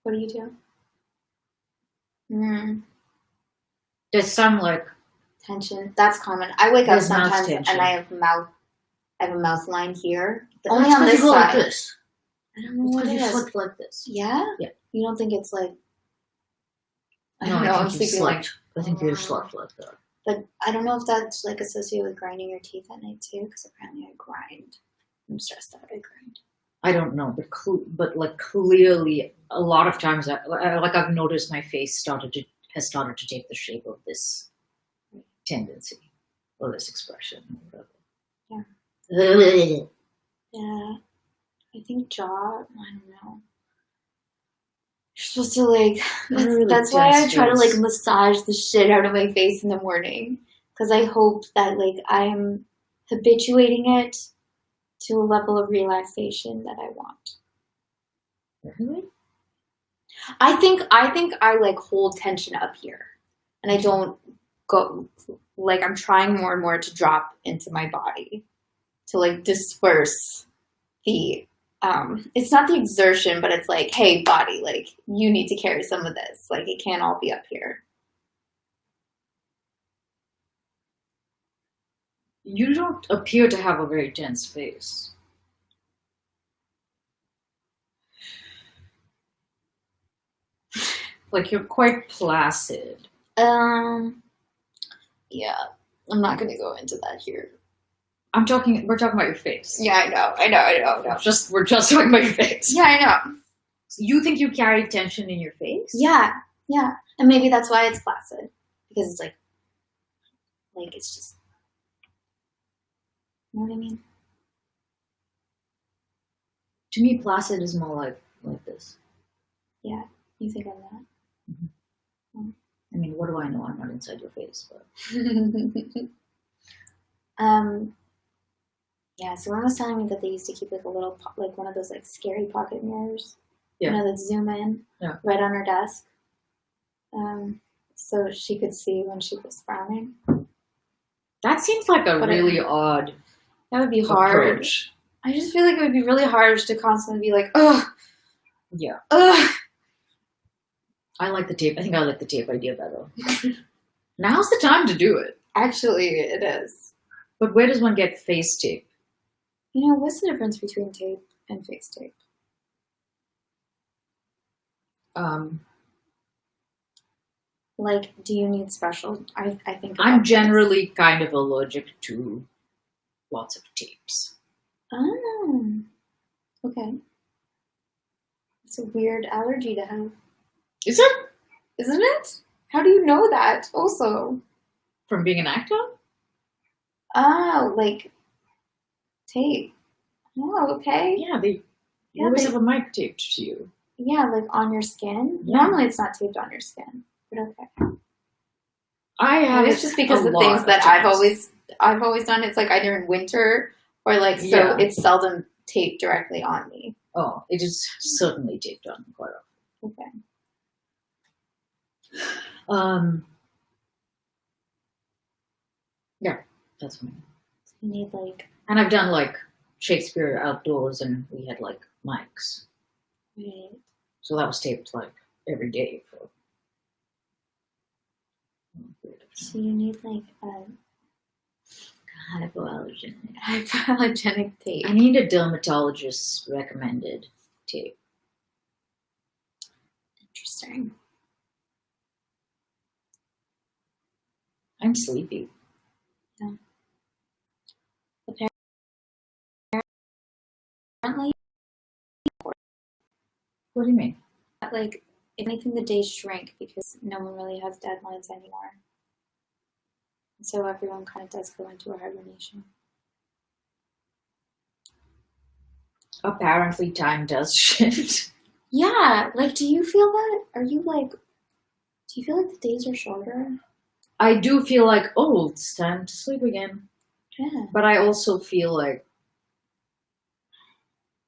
What do you do? Mm, There's some like tension. That's common. I wake up there's mouth sometimes tension. and I have a mouth line here. But Only that's on 'cause this you go like side. this. I don't know It's what because it you is. slept like this. Yeah? Yeah. You don't think it's like I No, don't know, I I'm think you sleeping like slept. I think you slept like that. but I don't know if that's like associated with grinding your teeth at night too, because apparently I grind. I'm stressed out. I grind. I don't know, but like clearly, a lot of times, like I've noticed my face has started to take the shape of this tendency or this expression. Yeah. Yeah. Yeah. I think jaw. I don't know. You're supposed to like. That's why I try to like massage the shit out of my face in the morning, because I hope that like I'm habituating it to a level of relaxation that I want. Really? I think I like hold tension up here, and I don't go like I'm trying more and more to drop into my body to like disperse the it's not the exertion, but it's like, hey body, like you need to carry some of this, like it can't all be up here. You don't appear to have a very tense face. Like you're quite placid. Yeah, I'm not gonna go into that here. We're talking about your face. Yeah, I know. We're just talking about your face. Yeah, I know. You think you carry tension in your face? Yeah. And maybe that's why it's placid. Because it's like it's just, you know what I mean? To me, placid is more like this. Yeah, you think I'm that? Mm-hmm. I mean, what do I know? I'm not inside your face, but. Yeah, someone was telling me that they used to keep like a little, like one of those like scary pocket mirrors. Yeah. You know, that zoom in. Yeah. Right on her desk. So she could see when she was frowning. That seems like a really odd. That would be hard. Approach. I just feel like it would be really hard to constantly be like, ugh. Yeah. Ugh. I like the tape. I think I like the tape idea better. Now's the time to do it. Actually, it is. But where does one get face tape? You know, what's the difference between tape and face tape? Like, do you need special? I think I'm generally kind of allergic to lots of tapes. Oh, okay. It's a weird allergy to have. Is it? Isn't it? How do you know that? Also, from being an actor. Oh, like tape. Oh, okay. Yeah, they always have a mic taped to you. Yeah, like on your skin. Yeah. Normally, it's not taped on your skin, but okay. I have. It's just because the things that I've always done. It's like either in winter or like so. It's seldom taped directly on me. Oh, it is certainly taped on quite often. Okay. Yeah, that's fine. So you need like. And I've done like Shakespeare outdoors, and we had like mics. Right. So that was taped like every day for. So you need like a hypoallergenic tape. I need a dermatologist's recommended tape. Interesting. I'm sleepy. Yeah. Apparently. What do you mean? Like, if anything, the days shrink because no one really has deadlines anymore. And so everyone kind of does go into a hibernation. Apparently time does shift. Yeah, like, do you feel that? Do you feel like the days are shorter? I do feel like, oh, it's time to sleep again. Yeah. But I also feel like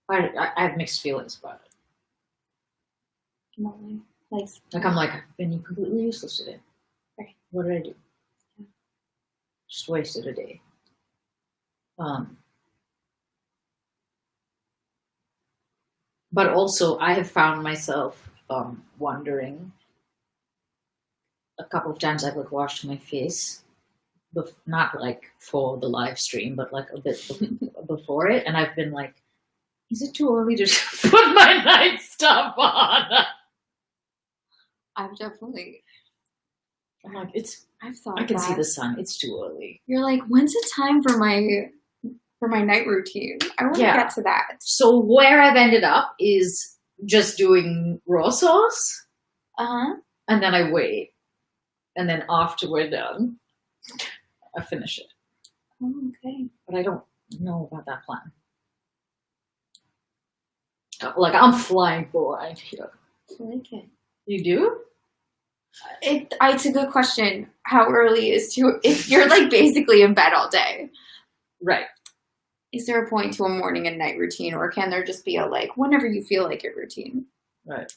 I have mixed feelings about it. Like I'm like, I've been completely useless today. Right. What did I do? Yeah. Just wasted a day. But also, I have found myself wondering. A couple of times I've like washed my face, not like for the live stream, but like a bit before it, and I've been like, is it too early to put my night stuff on? I'm definitely. I'm like, I've thought. I can see that. the sun. It's too early. You're like, when's it time for my night routine? I want to get to that. So where I've ended up is just doing raw sauce, and then I wait, and then after we're done, I finish it. Oh, okay. But I don't know about that plan. Like, I'm flying blind here. I like it. You do? It's a good question. How early is too? If you're like basically in bed all day, right? Is there a point to a morning and night routine, or can there just be a like whenever you feel like your routine? Right.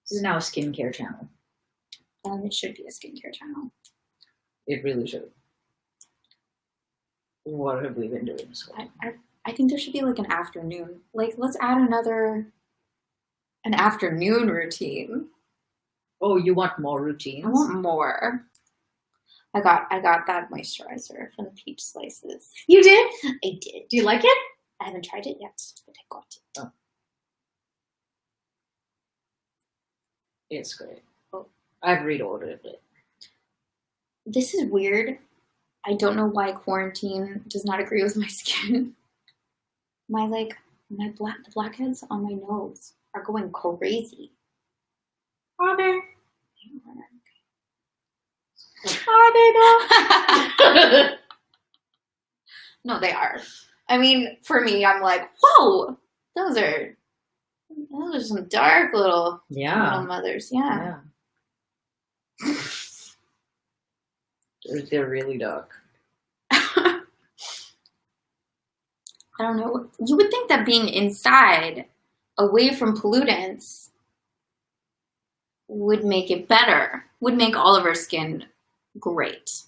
This is now a skincare channel. It should be a skincare channel. It really should. What have we been doing this whole time? I think there should be like an afternoon. Like, let's add an afternoon routine. Oh, you want more routines? I want more. I got that moisturizer from the Peach Slices. You did? I did. Do you like it? I haven't tried it yet, but I got it. Oh. It's great. Oh. I've reordered it. This is weird. I don't know why quarantine does not agree with my skin. The blackheads on my nose are going crazy. Are they? Are they though? No, they are. I mean, for me, I'm like, whoa, those are some dark little mothers. Yeah. They're really dark. I don't know. You would think that being inside, away from pollutants, would make it better. Would make all of our skin great.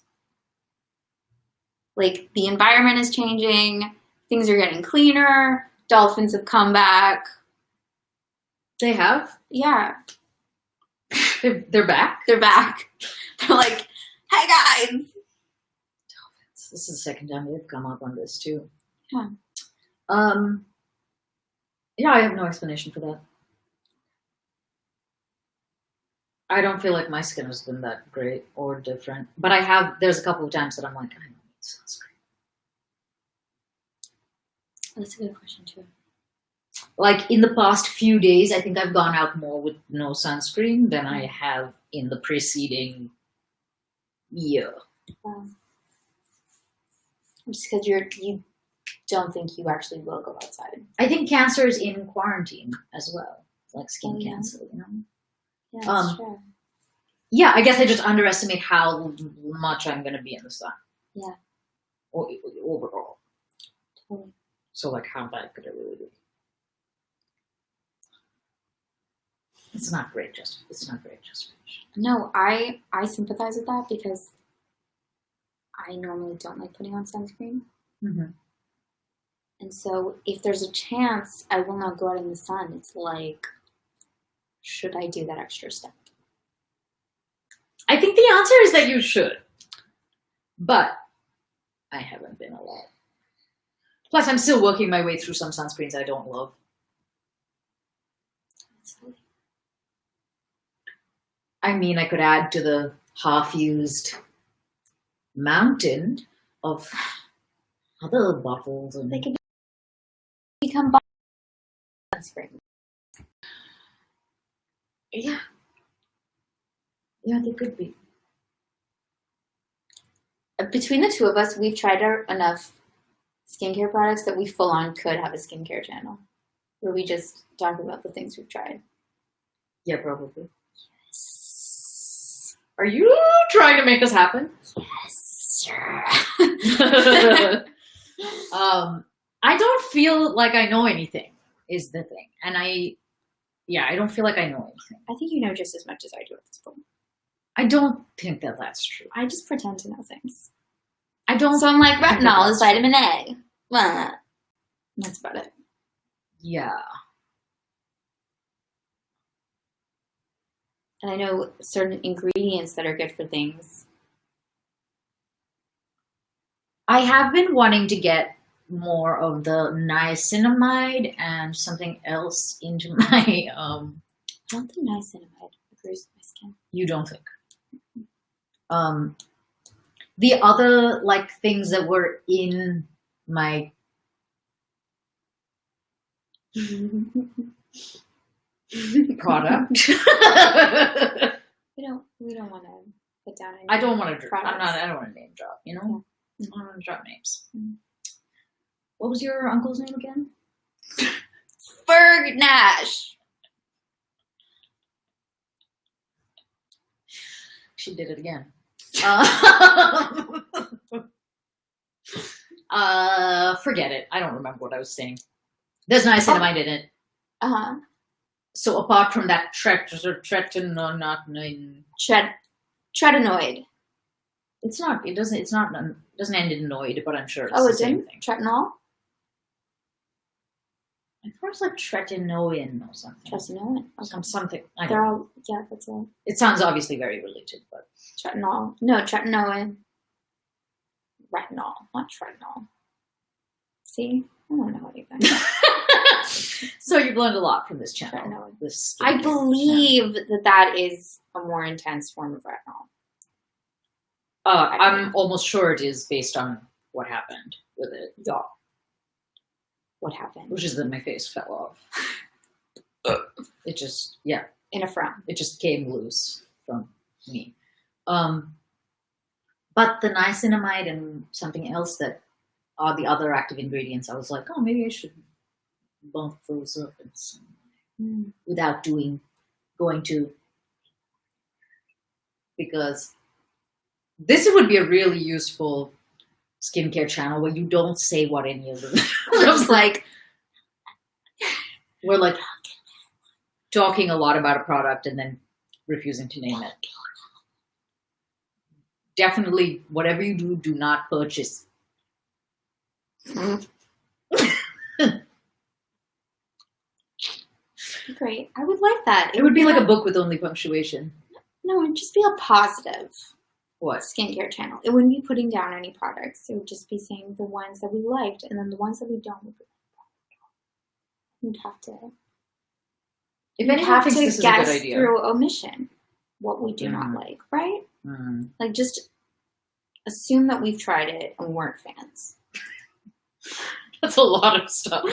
Like, the environment is changing. Things are getting cleaner. Dolphins have come back. They have? Yeah. They're back? They're back. They're like, hey guys! Dolphins. This is the second time they've come up on this too. Yeah. Yeah, I have no explanation for that. I don't feel like my skin has been that great or different. But there's a couple of times that I'm like, I don't need sunscreen. That's a good question too. Like in the past few days, I think I've gone out more with no sunscreen than I have in the preceding year. Just because you don't think you actually will go outside. I think cancer is in quarantine as well, like skin cancer, you know? Yeah, that's true. Yeah, I guess I just underestimate how much I'm going to be in the sun. Yeah. Overall. Totally. So, like, how bad could it really be? It's not great justification. No, I sympathize with that because I normally don't like putting on sunscreen. Mm-hmm. And so if there's a chance I will not go out in the sun, it's like, should I do that extra step? I think the answer is that you should. But I haven't been a lot. Plus, I'm still working my way through some sunscreens I don't love. I mean, I could add to the half-used mountain of other bottles. And they can become sunscreen. Yeah. Yeah, they could be. Between the two of us, we've tried enough skincare products that we full on could have a skincare channel where we just talk about the things we've tried. Yeah, probably. Yes. Are you trying to make this happen? Yes, sure. I don't feel like I know anything is the thing. And I don't feel like I know anything. I think you know just as much as I do at this point. I don't think that that's true. I just pretend to know things. I don't. So I'm like, retinol is vitamin A. Well, that's about it. Yeah. And I know certain ingredients that are good for things. I have been wanting to get more of the niacinamide and something else into my I don't think niacinamide agrees with my skin. you don't think. The other like things that were in my product. We don't want to put down any I don't want to products. I don't want to name drop, you know? Yeah. I don't want to drop names. Mm. What was your uncle's name again? Ferg Nash. She did it again. Forget it. I don't remember what I was saying. There's niacinamide in it. Uh-huh. So apart from that Tretinoid. it doesn't end in noid, but I'm sure it's Oh, the it's same in thing. tretinool? I thought it was like tretinoin or something. Tretinoin. Okay. Something. I They're don't know. all, yeah, that's all. It sounds obviously very related, but Tretinol. No, tretinoin. Retinol, not tretinoil. See? I don't know anything. so you've learned a lot from this channel. Tretinoid. This I skincare believe that is a more intense form of retinol. I'm almost sure it is based on what happened with it. Yeah. What happened? Which is that my face fell off. It just, yeah. In a frown. It just came loose from me. But the niacinamide and something else that are the other active ingredients, I was like, oh, maybe I should bump those up in some way without going to, because this would be a really useful skincare channel where you don't say what any of them. Just like, we're like talking a lot about a product and then refusing to name it. Definitely, whatever you do, do not purchase. great. I would like that. It would be like a book with only punctuation. No, it'd just be a positive What? skincare channel. It wouldn't be putting down any products. It would just be saying the ones that we liked, and then the ones that we don't. You'd have to. If You'd anyone have thinks to this is a good guess idea. through omission what we do not like, right? Mm. Like, just assume that we've tried it and weren't fans. That's a lot of stuff.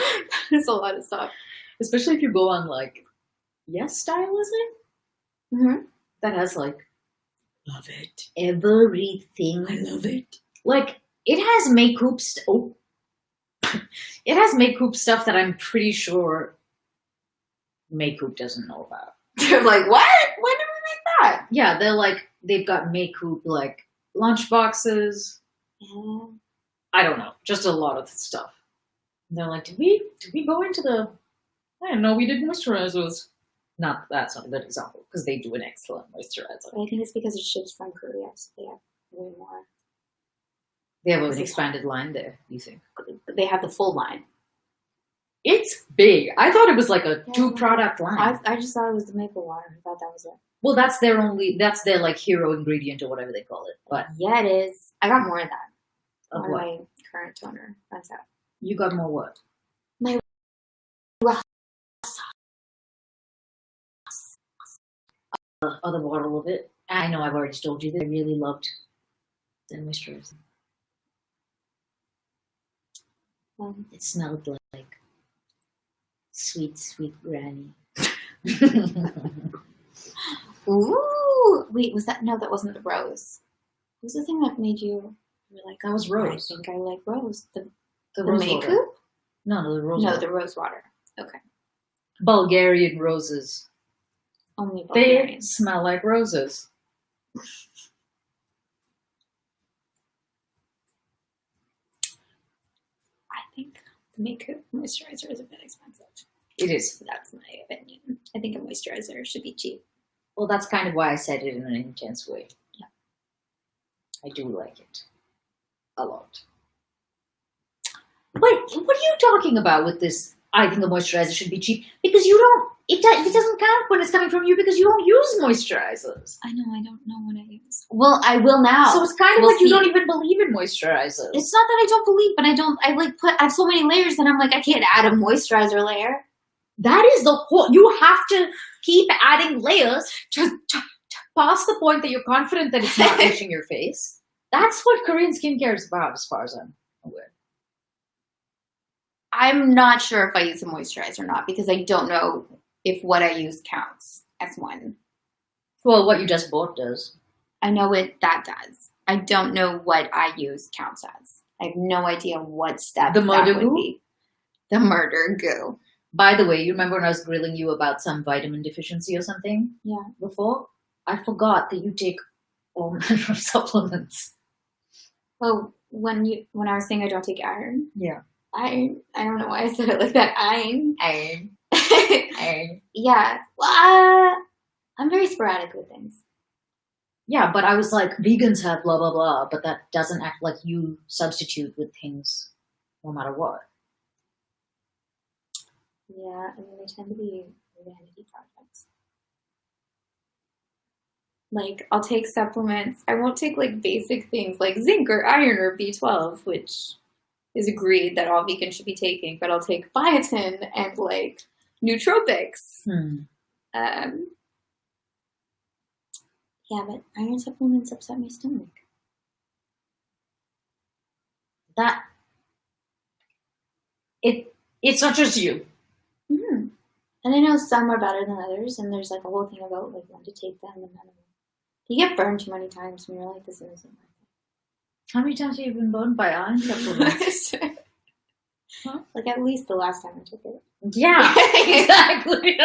That's a lot of stuff. Especially if you go on like Yes Style, is it? Mm-hmm. That has like Love it. everything. I love it. Like it has makeup it has makeup stuff that I'm pretty sure makeup doesn't know about. They're like, what? When did we make that? Yeah, they've got makeup like lunch boxes. Yeah. I don't know, just a lot of stuff. And they're like, did we go into the? I didn't know we did moisturizers. That's not a good example because they do an excellent moisturizer. But I think it's because it ships from Korea, so they have way more. They have an expanded line there. You think? They have the full line. It's big. I thought it was like a 2-product line. I just thought it was the maple water. I thought that was it. Well, that's their like hero ingredient or whatever they call it. But Yeah, it is. I got more of that. of When what? my current toner runs out. You got more what? My Other bottle of it. I know I've already told you that I really loved the moisturizer. It smelled like sweet, sweet granny. Ooh, wait, was that? No, that wasn't the rose. What was the thing that made you were like, That was rose. I think I like rose. The rose makeup? water. No, the rose No, water. the rose water. Okay. Bulgarian roses. Only They Bulgarian. smell like roses. I think the makeup moisturizer is a bit expensive. It is. That's my opinion. I think a moisturizer should be cheap. Well, that's kind of why I said it in an intense way. Yeah. I do like it. A lot. Wait, what are you talking about with this I think the moisturizer should be cheap because you don't. It doesn't count when it's coming from you because you don't use moisturizers. I know, I don't know what I use. Well, I will now. So it's kind of We'll like you see. don't even believe in moisturizers. It's not that I don't believe, but I have so many layers that I'm like, I can't add a moisturizer layer. That is the whole. You have to keep adding layers to past the point that you're confident that it's not reaching your face. That's what Korean skincare is about, as far as I'm aware. I'm not sure if I use a moisturizer or not because I don't know if what I use counts as one. Well, what you just bought does. I know what that does. I don't know what I use counts as. I have no idea what step The murder that would goo? be. The murder goo. By the way, you remember when I was grilling you about some vitamin deficiency or something? Yeah. Before? I forgot that you take all manner of supplements. Oh, when I was saying I don't take iron. Yeah. Iron. I don't know why I said it like that. Iron. Iron. Iron. Yeah. Well, I'm very sporadic with things. Yeah, but I was like, vegans have blah, blah, blah, but that doesn't act like you substitute with things no matter what. Yeah, I mean, they tend to be vanity projects. Like, I'll take supplements. I won't take, like, basic things like zinc or iron or B12, which is agreed that all vegans should be taking. But I'll take biotin and, like, nootropics. Yeah, but iron supplements upset my stomach. It's not just you. Mm-hmm. And I know some are better than others, and there's, like, a whole thing about, like, when to take them and none of them. You get burned too many times, and you're like, this isn't worth it. How many times have you been burned by iron supplements? Huh? Like, at least the last time I took it. Yeah, exactly.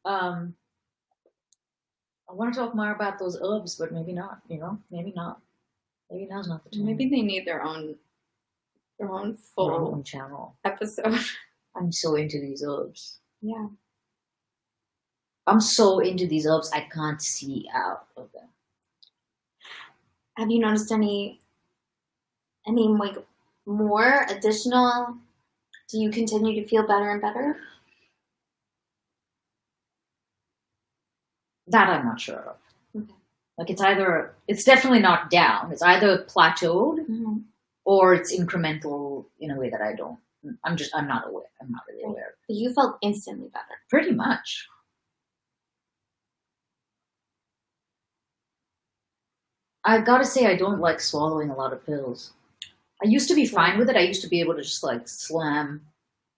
I want to talk more about those herbs, but maybe not. Maybe not. Maybe now's not the time. Maybe they need their own full Their own channel. episode. I'm so into these herbs. Yeah. I'm so into these herbs, I can't see out of them. Have you noticed any like more additional? Do you continue to feel better and better? That I'm not sure of. Okay. Like it's definitely not down. It's either plateaued Mm-hmm. or it's incremental in a way that I'm not aware. I'm not really aware. But you felt instantly better. Pretty much. I gotta say, I don't like swallowing a lot of pills. I used to be fine with it. I used to be able to just like slam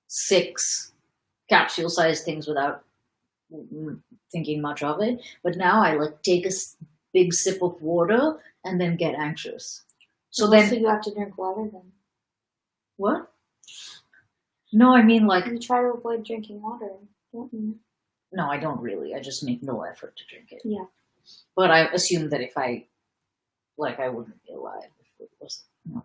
6 capsule-sized things without thinking much of it. But now I like take a big sip of water and then get anxious. So you have to drink water then. What? No, I mean like You try to avoid drinking water, don't you? no, I don't really. I just make no effort to drink it. Yeah. But I assume that if I wouldn't be alive if it was no.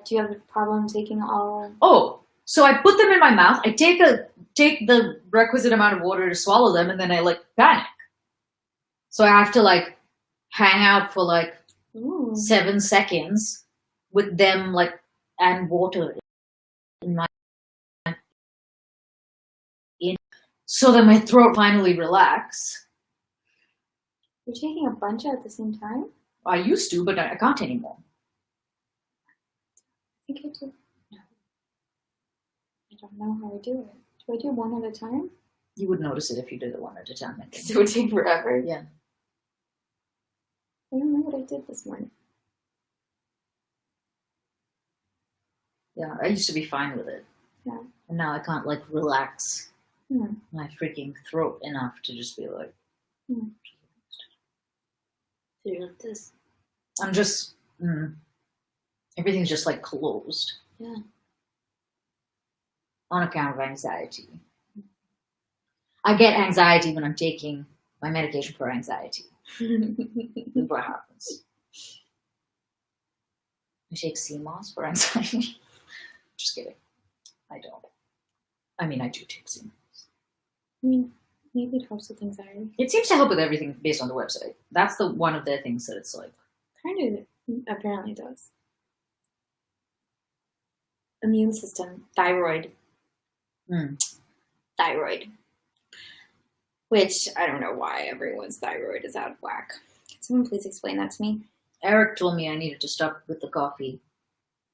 Do you have a problem taking all? Oh, so I put them in my mouth. I take the requisite amount of water to swallow them, and then I like panic. So I have to like hang out for like 7 seconds with them like and water in my so that my throat finally relax. You're taking a bunch at the same time? I used to, but I can't anymore. I think I do. No. I don't know how I do it. Do I do one at a time? You would notice it if you did it one at a time. I think. Because it would take forever. Yeah. I don't know what I did this morning. Yeah, I used to be fine with it. Yeah. And now I can't like relax Hmm. my freaking throat enough to just be like. So you're like this. I'm just. Everything's just like closed. Yeah. On account of anxiety. I get anxiety when I'm taking my medication for anxiety. What happens? I take sea moss for anxiety. Just kidding. I don't. I mean, I do take some. I mean, maybe it helps with anxiety. It seems to help with everything based on the website. That's the one of the things that it's like. Kind of apparently does. Immune system, thyroid. Thyroid. Which, I don't know why everyone's thyroid is out of whack. Can someone please explain that to me? Eric told me I needed to stop with the coffee.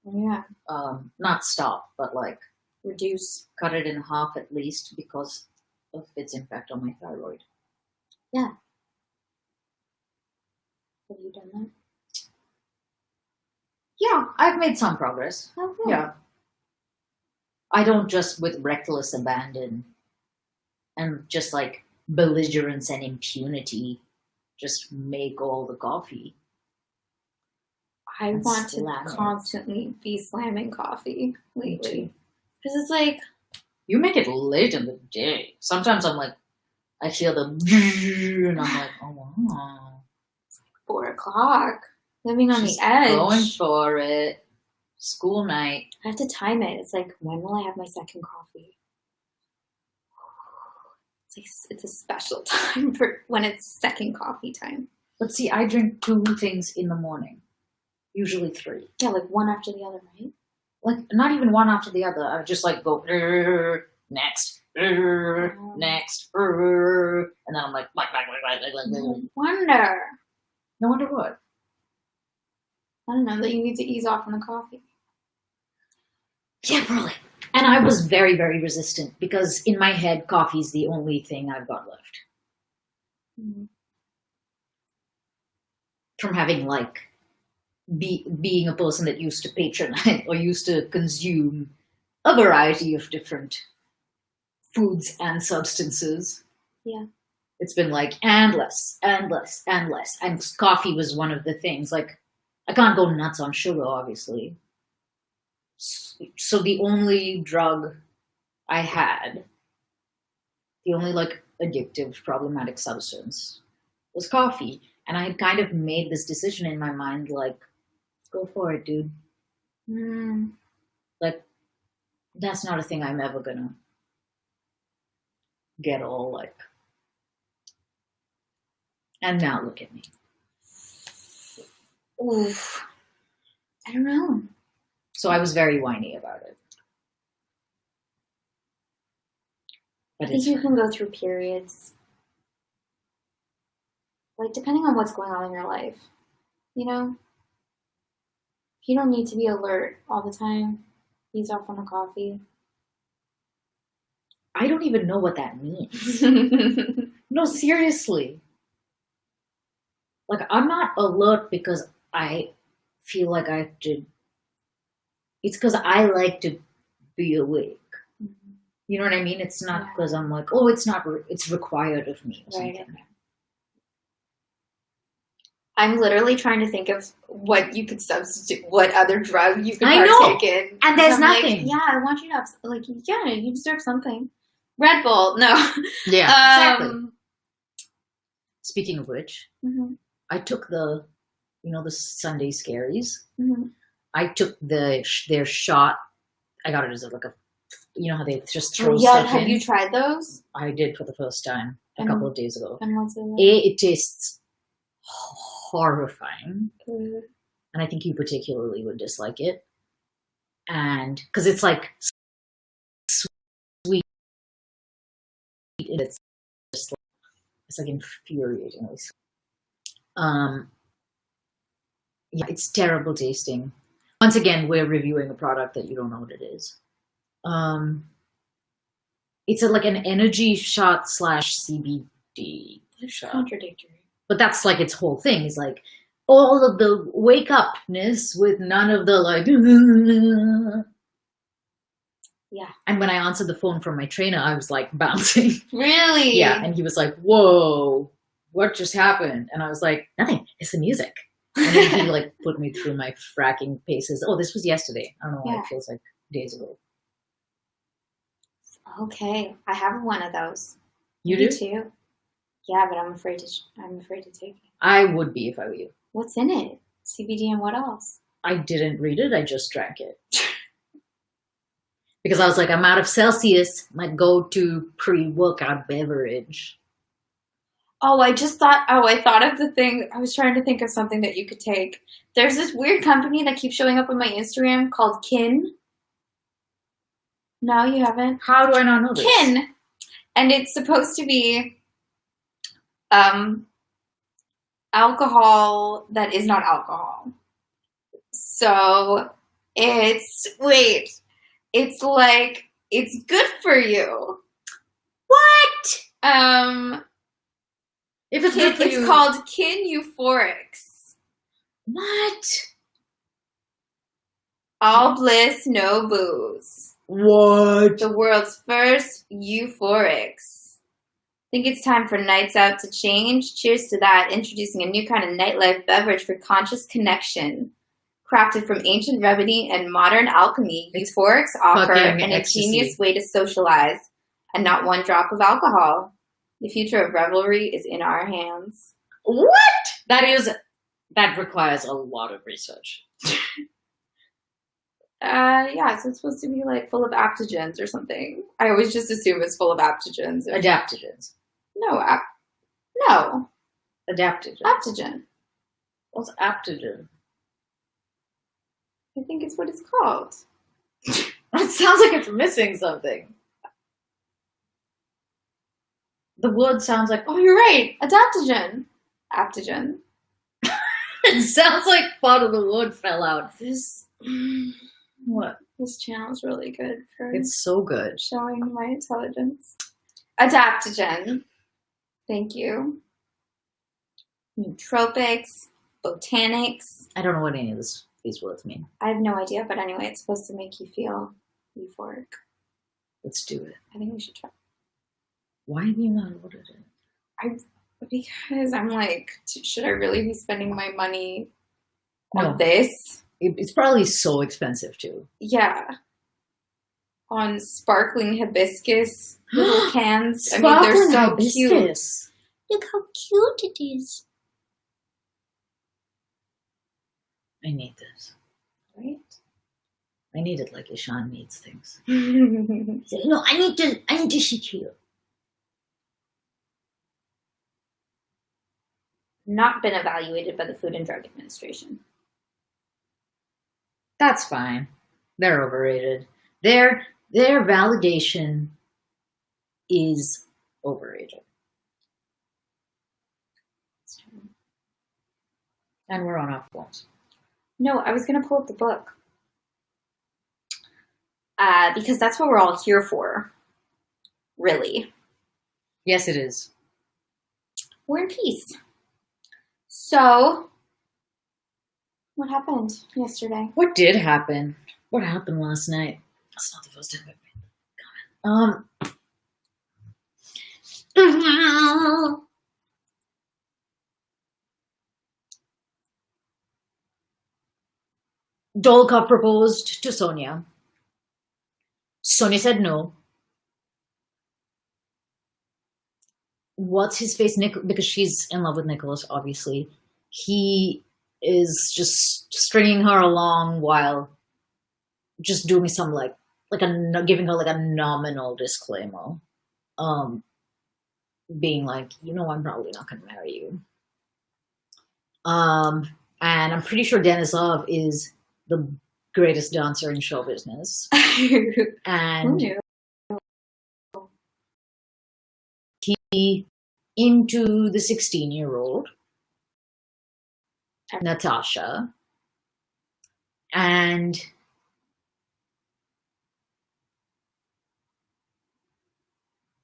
Oh, yeah. Not stop, but like Reduce. cut it in half at least because of its impact on my thyroid. Yeah. Have you done that? Yeah, I've made some progress. Oh, cool. Yeah. I don't just with reckless abandon and just like belligerence and impunity just make all the coffee. I And want to slam it. constantly be slamming coffee lately. Because it's like, You make it late in the day. Sometimes I'm like, I feel the and I'm like, oh wow. 4 o'clock. Living on Just the edge. going for it. School night. I have to time it. It's like, when will I have my second coffee? It's like, it's a special time for when it's second coffee time. But see, I drink 2 things in the morning. Usually 3. Yeah, like one after the other, right? Like, not even one after the other. I just like go, next, next, and then I'm like, No wonder. no wonder what. I don't know, that you need to ease off on the coffee. Yeah, probably. And I was very, very resistant because in my head, coffee's the only thing I've got left. Mm-hmm. From having like, being a person that used to patronize or used to consume a variety of different foods and substances. Yeah. It's been like, and less, and less, and less. And coffee was one of the things. Like, I can't go nuts on sugar, obviously. So the only drug I had, the only like addictive, problematic substance was coffee. And I had kind of made this decision in my mind, like, go for it, dude. Like, that's not a thing I'm ever gonna get all like. And now look at me. Oof. I don't know. So I was very whiny about it. I But think it's you can go through periods. Like, depending on what's going on in your life. You know? You don't need to be alert all the time. Ease off on a coffee. I don't even know what that means. No, seriously. Like, I'm not alert because I feel like I have to. It's because I like to be awake. Mm-hmm. You know what I mean? It's not Yeah. because I'm like, oh, it's not. It's required of me or Right. something. I'm literally trying to think of what you could substitute, what other drug you could I know. partake in. And there's I'm like, nothing. yeah, I want you to have, like, yeah, you deserve something. Red Bull, no. Yeah, exactly. Speaking of which, Mhm, I took the Sunday scaries. mhm. I took their shot. I got it as like a, how they just throw Oh, yeah, stuff have in. you tried those? I did for the first time a And- couple of days ago. And what's it like? It tastes horrifying, Mm. and I think you particularly would dislike it. And because it's like sweet, it's just it's like infuriatingly sweet. Yeah, it's terrible tasting. Once again, we're reviewing a product that you don't know what it is. It's like an energy shot / CBD That's shot. contradictory. But that's like its whole thing. Is like all of the wake upness with none of the like. Yeah. And when I answered the phone from my trainer, I was like bouncing. Really? Yeah. And he was like, whoa, what just happened? And I was like, nothing. It's the music. And then he like put me through my fracking paces. Oh, this was yesterday. I don't know why Yeah. it feels like days ago. Okay, I have one of those. You Me do? too. Yeah, but I'm afraid to take it. I would be if I were you. What's in it? CBD and what else? I didn't read it. I just drank it. Because I was like, I'm out of Celsius, my go-to pre-workout beverage. I thought of the thing. I was trying to think of something that you could take. There's this weird company that keeps showing up on my Instagram called Kin. No, you haven't? How do I not know this? Kin. And it's supposed to be alcohol that is not alcohol. So it's like, it's good for you. What? If it's good for you. It's called Kin Euphorics. What? All bliss, no booze. What? The world's first euphorics. Think it's time for nights out to change? Cheers to that. Introducing a new kind of nightlife beverage for conscious connection. Crafted from ancient remedy and modern alchemy, euphorics offer an ingenious way to socialize and not one drop of alcohol. The future of revelry is in our hands. What? That requires a lot of research. Yeah, so it's supposed to be like full of aptogens or something. I always just assume it's full of aptogens. Adaptogens. No. Adaptogen. Aptogen. What's aptogen? I think it's what it's called. It sounds like it's missing something. The word sounds like, oh, you're right. Adaptogen. Aptogen. It sounds like part of the word fell out. What? This channel is really good for It's so good. showing my intelligence. Adaptogen. Thank you. Nootropics, botanics. I don't know what any of these words mean. I have no idea, but anyway, it's supposed to make you feel euphoric. Let's do it. I think we should try. Why have you not ordered it? Because I'm like, should I really be spending my money No. on this? It's probably so expensive too. Yeah. On sparkling hibiscus little cans. I mean, Sparkling they're so hibiscus. cute. Look how cute it is. I need this. Right? I need it like Ishan needs things. No, I need to see you. Not been evaluated by the Food and Drug Administration. That's fine. They're overrated. Their validation is overrated. That's true. And we're on our phones. No, I was going to pull up the book. Because that's what we're all here for. Really. Yes, it is. We're in peace. So, what happened yesterday? What did happen? What happened last night? That's not the first time I've made the comment. Dolokhov proposed to Sonia. Sonia said no. What's his face? Because she's in love with Nicholas, obviously. He is just stringing her along while just doing some giving her like a nominal disclaimer, being like, I'm probably not going to marry you. And I'm pretty sure Denisov is the greatest dancer in show business. And he into the 16-year-old Natasha, and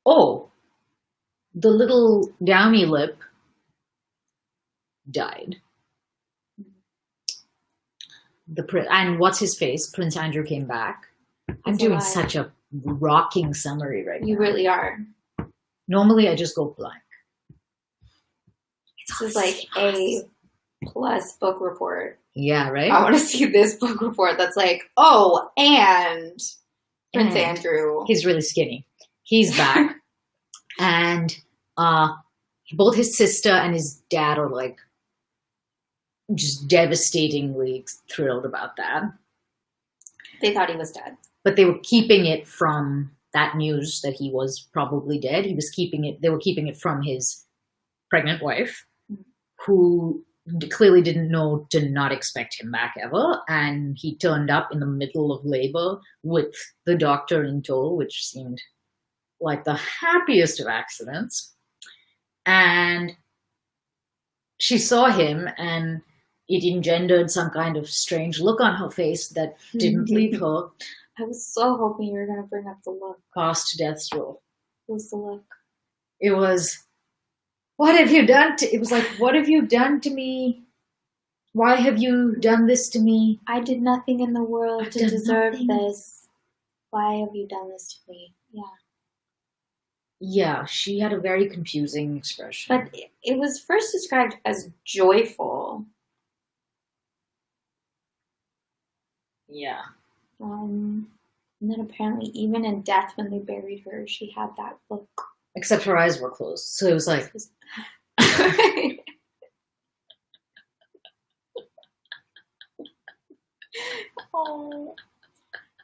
the little downy lip died. And what's his face? Prince Andrew came back. I'm doing such a rocking summary right now. You really are. Normally I just go blank. This is like A+ book report. Yeah, right? I want to see this book report that's like, and Prince Andrew. He's really skinny. He's back. And both his sister and his dad are like just devastatingly thrilled about that. They thought he was dead. but they were keeping it from that news that he was probably dead. They were keeping it from his pregnant wife, who clearly did not expect him back ever. And he turned up in the middle of labor with the doctor in tow, which seemed like the happiest of accidents. And she saw him, and it engendered some kind of strange look on her face that didn't leave her I was so hoping you were going to bring up the look. past death's door. What was the look? It was, what have you done to, it was like, what have you done to me? Why have you done this to me? I did nothing in the world I've to done deserve nothing. this. Why have you done this to me? Yeah. Yeah, she had a very confusing expression. But it was first described as joyful. Yeah. And then apparently even in death when they buried her, she had that look. Except her eyes were closed. So it was like, Oh,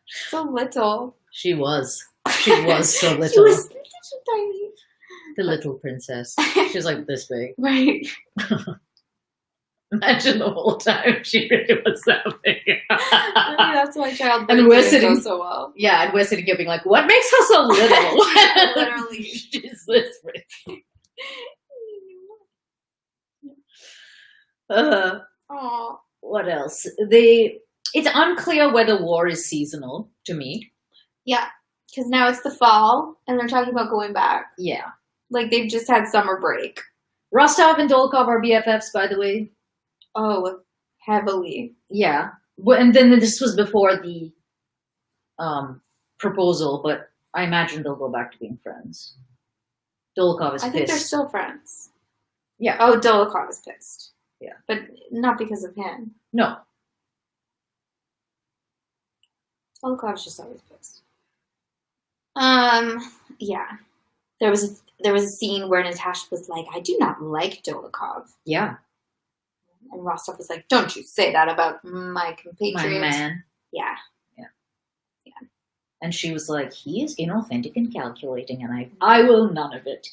so little. she was so little. She was tiny. The little princess. She was like this big. Right. Imagine the whole time she really was that big. I mean, that's why child And we're didn't sitting- go so well. Yeah, and we're sitting here being like, what makes her so little? Literally. She's this big. Aw. What else? It's unclear whether war is seasonal to me. Yeah, because now it's the fall, and they're talking about going back. Yeah. Like, they've just had summer break. Rostov and Dolokhov are BFFs, by the way. Oh, heavily. Yeah. And then this was before the proposal, but I imagine they'll go back to being friends. Dolokhov is I think they're pissed. still friends. Yeah. Oh, Dolokhov is pissed. Yeah. But not because of him. No. Dolokhov's just always pissed. Yeah. There was a scene where Natasha was like, I do not like Dolokhov. Yeah. And Rostov was like, don't you say that about my compatriot. My man. Yeah. And she was like, he is inauthentic and calculating, and I will none of it.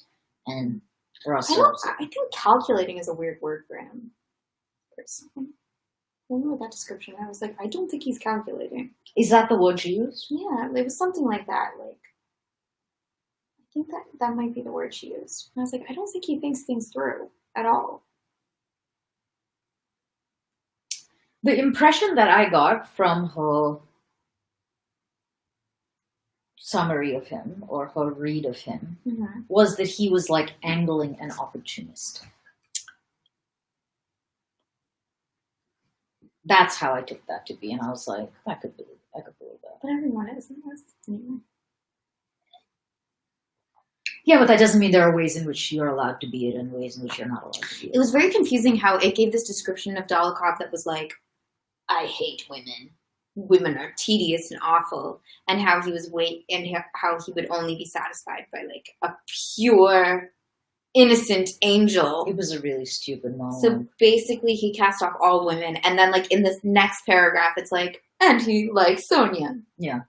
And Rostov. I think calculating is a weird word for him. Personally. I remember that description. I was like, I don't think he's calculating. Is that the word she used? Yeah, it was something like that. Like, I think that might be the word she used. And I was like, I don't think he thinks things through at all. The impression that I got from her summary of him, or her read of him, Mm-hmm. was that he was like angling an opportunist. That's how I took that to be, and I was like, I could believe that. But everyone is. Yeah, but that doesn't mean there are ways in which you're allowed to be it and ways in which you're not allowed to be it. It was very confusing how it gave this description of Dolokhov that was like, I hate women. Women are tedious and awful, and how he was how he would only be satisfied by like a pure, innocent angel. It was a really stupid monologue. So basically, he cast off all women, and then like in this next paragraph, it's like, and he likes Sonia. Yeah.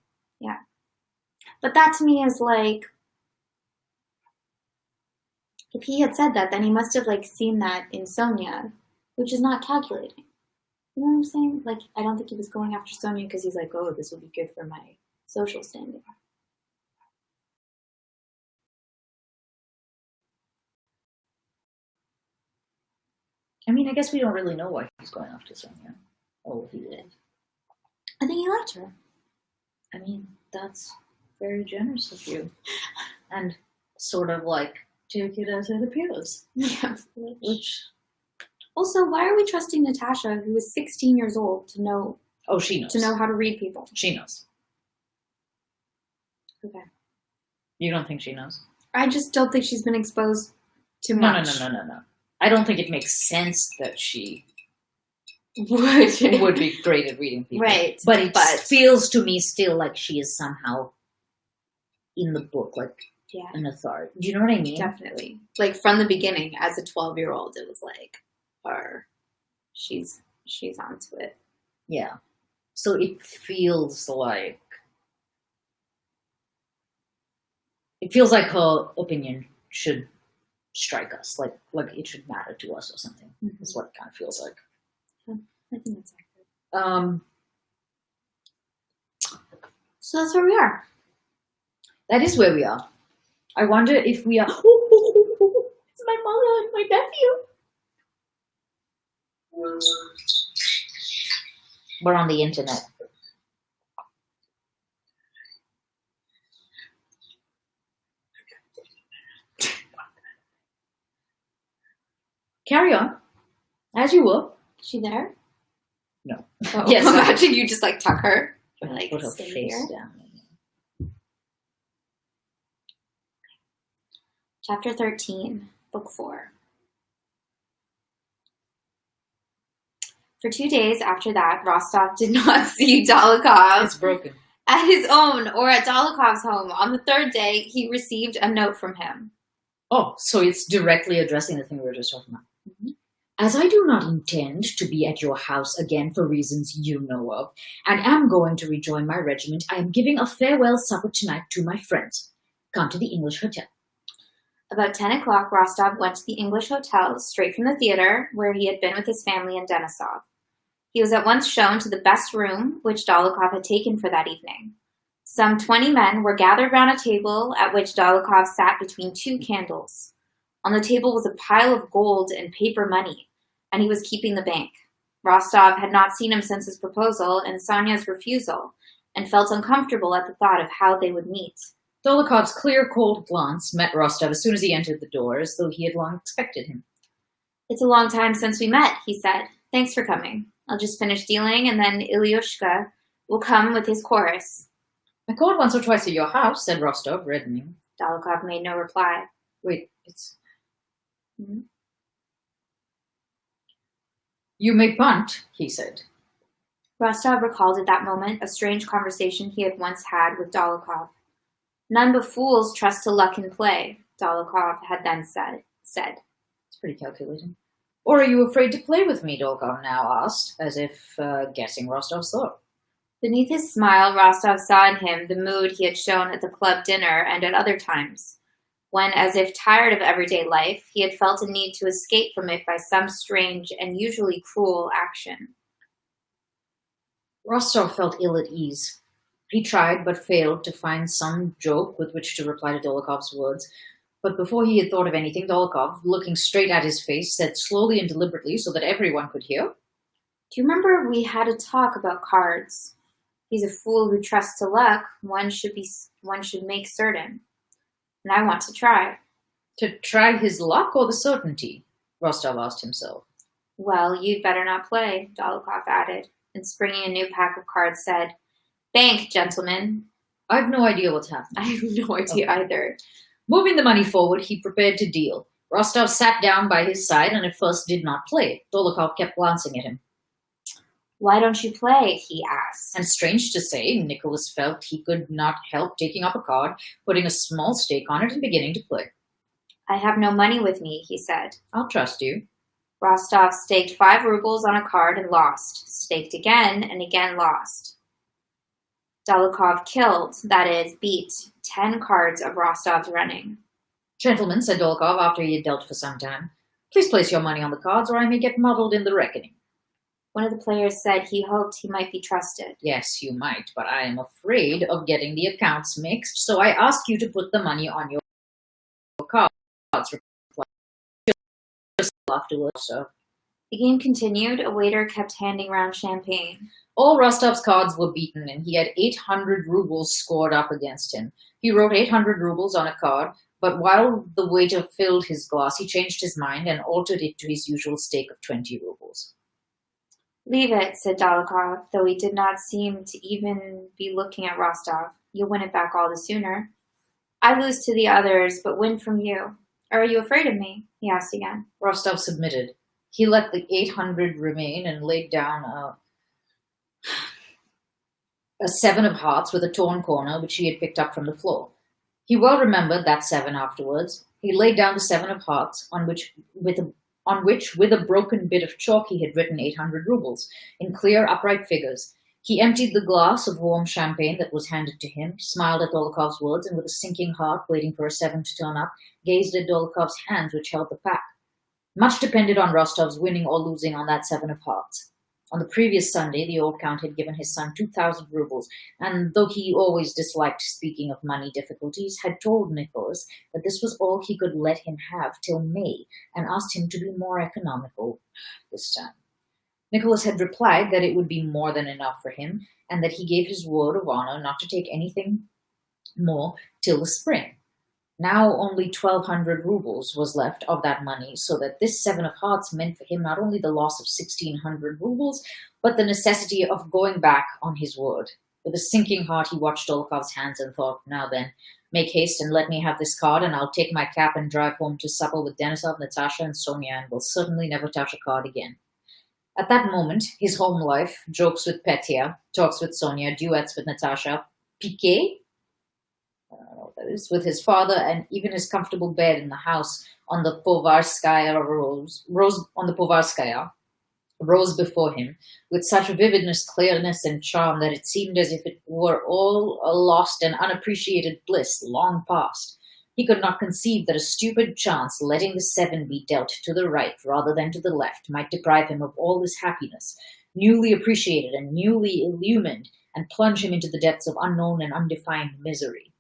But that to me is like, if he had said that, then he must have like seen that in Sonia, which is not calculating. You know what I'm saying? Like, I don't think he was going after Sonia because he's like, oh, this will be good for my social standing. I mean, I guess we don't really know why he's going after Sonia. Oh, he did. I think he liked her. I mean, that's very generous of you. And sort of like, take it as it appears. Yeah. Which, Also, why are we trusting Natasha, who is 16 years old, to know oh, she knows. how to read people? She knows. Okay. You don't think she knows? I just don't think she's been exposed to No. much. No. I don't think it makes sense that she Would. would be great at reading people. Right. But it feels to me still like she is somehow in the book, like Yeah. an authority. Do you know what I mean? Definitely. Like, from the beginning, as a 12-year-old, it was like, her. She's onto it. Yeah. So it feels like It feels like her opinion should strike us, like it should matter to us or something. Mhm. That's what it kind of feels like. I think that's accurate. So that's where we are. That is where we are. I wonder if we are. It's my mother and my nephew. We're on the internet. Carry on, as you were. Is she there? No. Oh, Yes. imagine you just like tuck her. Like, Put her stay face here. down. Chapter 13, Book 4. For 2 days after that, Rostov did not see Dolokhov It's broken. at his own or at Dolokhov's home. On the third day, he received a note from him. Oh, so it's directly addressing the thing we were just talking about. Mhm. As I do not intend to be at your house again for reasons you know of, and am going to rejoin my regiment, I am giving a farewell supper tonight to my friends. Come to the English Hotel. About 10 o'clock, Rostov went to the English Hotel straight from the theater where he had been with his family in Denisov. He was at once shown to the best room, which Dolokhov had taken for that evening. Some 20 men were gathered round a table at which Dolokhov sat between 2 candles. On the table was a pile of gold and paper money, and he was keeping the bank. Rostov had not seen him since his proposal and Sonia's refusal, and felt uncomfortable at the thought of how they would meet. Dolokhov's clear, cold glance met Rostov as soon as he entered the door, as though he had long expected him. It's a long time since we met, he said. Thanks for coming. I'll just finish dealing, and then Ilyushka will come with his chorus. I called once or twice at your house, said Rostov, reddening. Dolokhov made no reply. Wait, it's... Mhm. You may punt, he said. Rostov recalled at that moment a strange conversation he had once had with Dolokhov. None but fools trust to luck in play, Dolokhov had then said. It's pretty calculating. Or are you afraid to play with me, Dolokhov now asked, as if guessing Rostov's thought. Beneath his smile, Rostov saw in him the mood he had shown at the club dinner and at other times, when, as if tired of everyday life, he had felt a need to escape from it by some strange and usually cruel action. Rostov felt ill at ease. He tried, but failed, to find some joke with which to reply to Dolokhov's words. But before he had thought of anything, Dolokhov, looking straight at his face, said slowly and deliberately so that everyone could hear, Do you remember we had a talk about cards? He's a fool who trusts to luck. One should make certain. And I want to try. To try his luck or the certainty? Rostov asked himself. Well, you'd better not play, Dolokhov added, and springing a new pack of cards said, Bank, gentlemen. I've no idea what's happening. I have no idea either. Moving the money forward, he prepared to deal. Rostov sat down by his side and at first did not play. Dolokhov kept glancing at him. Why don't you play? He asked. And strange to say, Nicholas felt he could not help taking up a card, putting a small stake on it and beginning to play. I have no money with me, he said. I'll trust you. Rostov staked 5 rubles on a card and lost. Staked again and again lost. Dolokhov killed, that is, beat 10 cards of Rostov's running. Gentlemen, said Dolokhov after he had dealt for some time, please place your money on the cards or I may get muddled in the reckoning. One of the players said he hoped he might be trusted. Yes, you might, but I am afraid of getting the accounts mixed, so I ask you to put the money on your cards. Afterwards, so. The game continued. A waiter kept handing round champagne. All Rostov's cards were beaten, and he had 800 rubles scored up against him. He wrote 800 rubles on a card, but while the waiter filled his glass, he changed his mind and altered it to his usual stake of 20 rubles. Leave it, said Dolokhov, though he did not seem to even be looking at Rostov. You'll win it back all the sooner. I lose to the others, but win from you. Or are you afraid of me? He asked again. Rostov submitted. He let the 800 remain and laid down a 7 of hearts with a torn corner, which he had picked up from the floor. He well remembered that 7 afterwards. He laid down the 7 of hearts, on which, with a broken bit of chalk, he had written 800 rubles, in clear, upright figures. He emptied the glass of warm champagne that was handed to him, smiled at Dolokhov's words, and with a sinking heart, waiting for a 7 to turn up, gazed at Dolokhov's hands which held the pack. Much depended on Rostov's winning or losing on that 7 of hearts. On the previous Sunday, the old count had given his son 2,000 rubles, and though he always disliked speaking of money difficulties, had told Nicholas that this was all he could let him have till May, and asked him to be more economical this time. Nicholas had replied that it would be more than enough for him, and that he gave his word of honor not to take anything more till the spring. Now only 1,200 rubles was left of that money, so that this 7 of hearts meant for him not only the loss of 1,600 rubles, but the necessity of going back on his word. With a sinking heart, he watched Dolokhov's hands and thought, now then, make haste and let me have this card, and I'll take my cap and drive home to supper with Denisov, Natasha, and Sonia, and will certainly never touch a card again. At that moment, his home life, jokes with Petya, talks with Sonia, duets with Natasha, piquet, I don't know what that is, with his father, and even his comfortable bed in the house on the Povarskaya rose before him with such vividness, clearness, and charm that it seemed as if it were all a lost and unappreciated bliss long past. He could not conceive that a stupid chance letting the 7 be dealt to the right rather than to the left might deprive him of all this happiness, newly appreciated and newly illumined, and plunge him into the depths of unknown and undefined misery.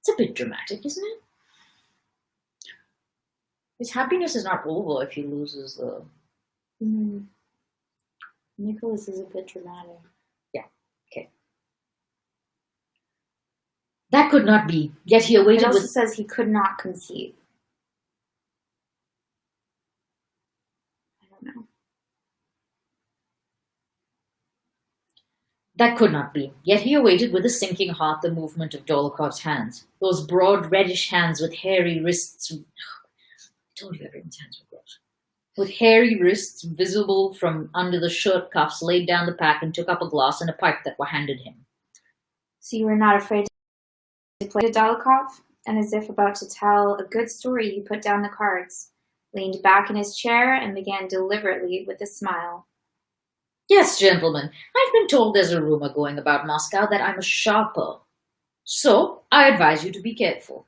It's a bit dramatic, isn't it? His happiness is not over if he loses the... Nicholas is a bit dramatic. Yeah, okay. That could not be, yet he awaited It also with... says he could not conceive. I don't know. That could not be, yet he awaited with a sinking heart the movement of Dolokhov's hands. Those broad reddish hands with hairy wrists... I told you everyone's hands were gross. With hairy wrists visible from under the shirt cuffs, laid down the pack and took up a glass and a pipe that were handed him. So you were not afraid to play to Dolokhov? And as if about to tell a good story, he put down the cards, leaned back in his chair, and began deliberately with a smile. Yes, gentlemen, I've been told there's a rumor going about Moscow that I'm a sharper. So, I advise you to be careful.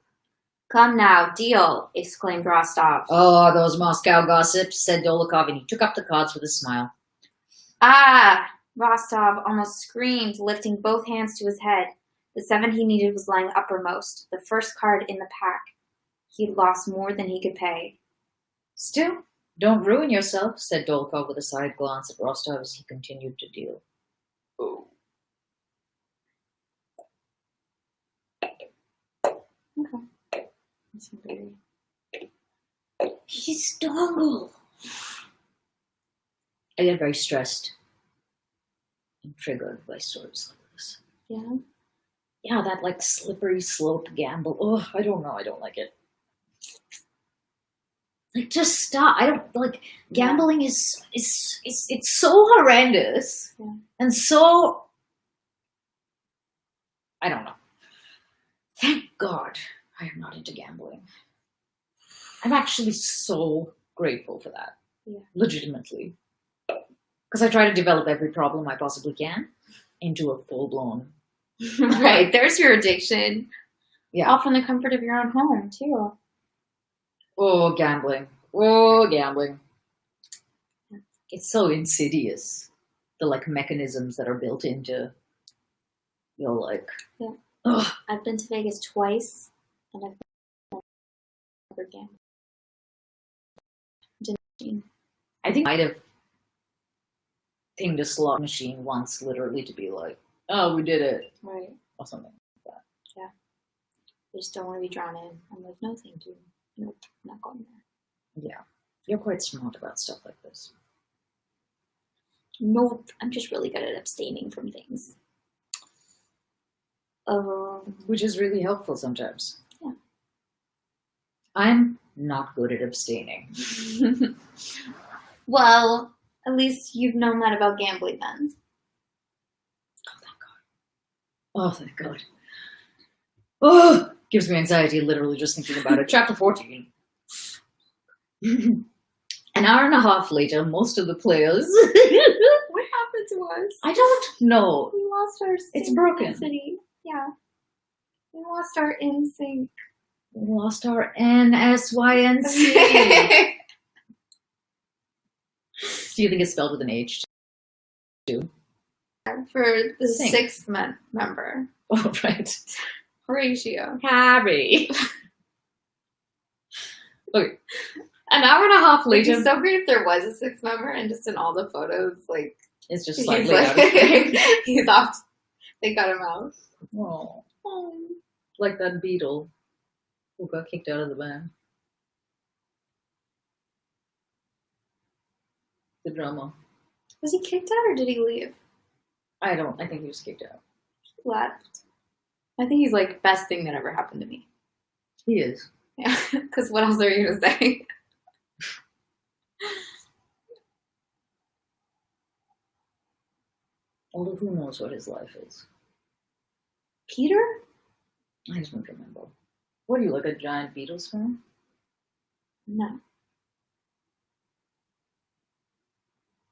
Come now, deal, exclaimed Rostov. Oh, those Moscow gossips, said Dolokhov, and he took up the cards with a smile. Ah! Rostov almost screamed, lifting both hands to his head. The 7 he needed was lying uppermost, the first card in the pack. He had lost more than he could pay. Still, don't ruin yourself, said Dolokhov with a side glance at Rostov as he continued to deal. Oh. Okay. His dongle. I get very stressed and triggered by stories like this. Yeah? Yeah, that like slippery slope gamble. Oh, I don't know. I don't like it. Like, just stop. I don't like gambling. Is it's so horrendous and so. I don't know. Thank God I am not into gambling. I'm actually so grateful for that. Yeah. Legitimately. Because I try to develop every problem I possibly can into a full-blown... Right, there's your addiction. Yeah. All from the comfort of your own home, too. Oh, gambling. Oh, gambling. It's so insidious. The, like, mechanisms that are built into... You're like... Yeah. Ugh. I've been to Vegas twice, and I've never gambled. I think I might have pinged a slot machine once, literally, to be like, oh, we did it. Right. Or something like that. Yeah. I just don't want to be drawn in. I'm like, no, thank you. Nope, I'm not going there. Yeah. You're quite smart about stuff like this. Nope. I'm just really good at abstaining from things. Which is really helpful sometimes. Yeah. I'm not good at abstaining. Well, at least you've known that about gambling then. Oh, thank God. Oh, gives me anxiety literally just thinking about it. Chapter 14. An hour and a half later, most of the players... What happened to us. I don't know. We lost our It's broken. synchronicity. Yeah. We lost our in sync. We lost our NSYNC. Do you think it's spelled with an H too? For the Sync. sixth member. Oh, right. Horatio. Harry. Okay. An hour and a half It'd later, be so great if there was a sixth member and just in all the photos, like, it's just he's slightly like, out of frame. he's off. They cut him out. Oh, Oh. like that Beatle who got kicked out of the band. The drummer. Was he kicked out or did he leave? I think he was kicked out. He left. I think he's like, best thing that ever happened to me. He is. Yeah, because what else are you going to say? Although who knows what his life is. Peter? I just don't remember. What are you, like a giant Beatles fan? No.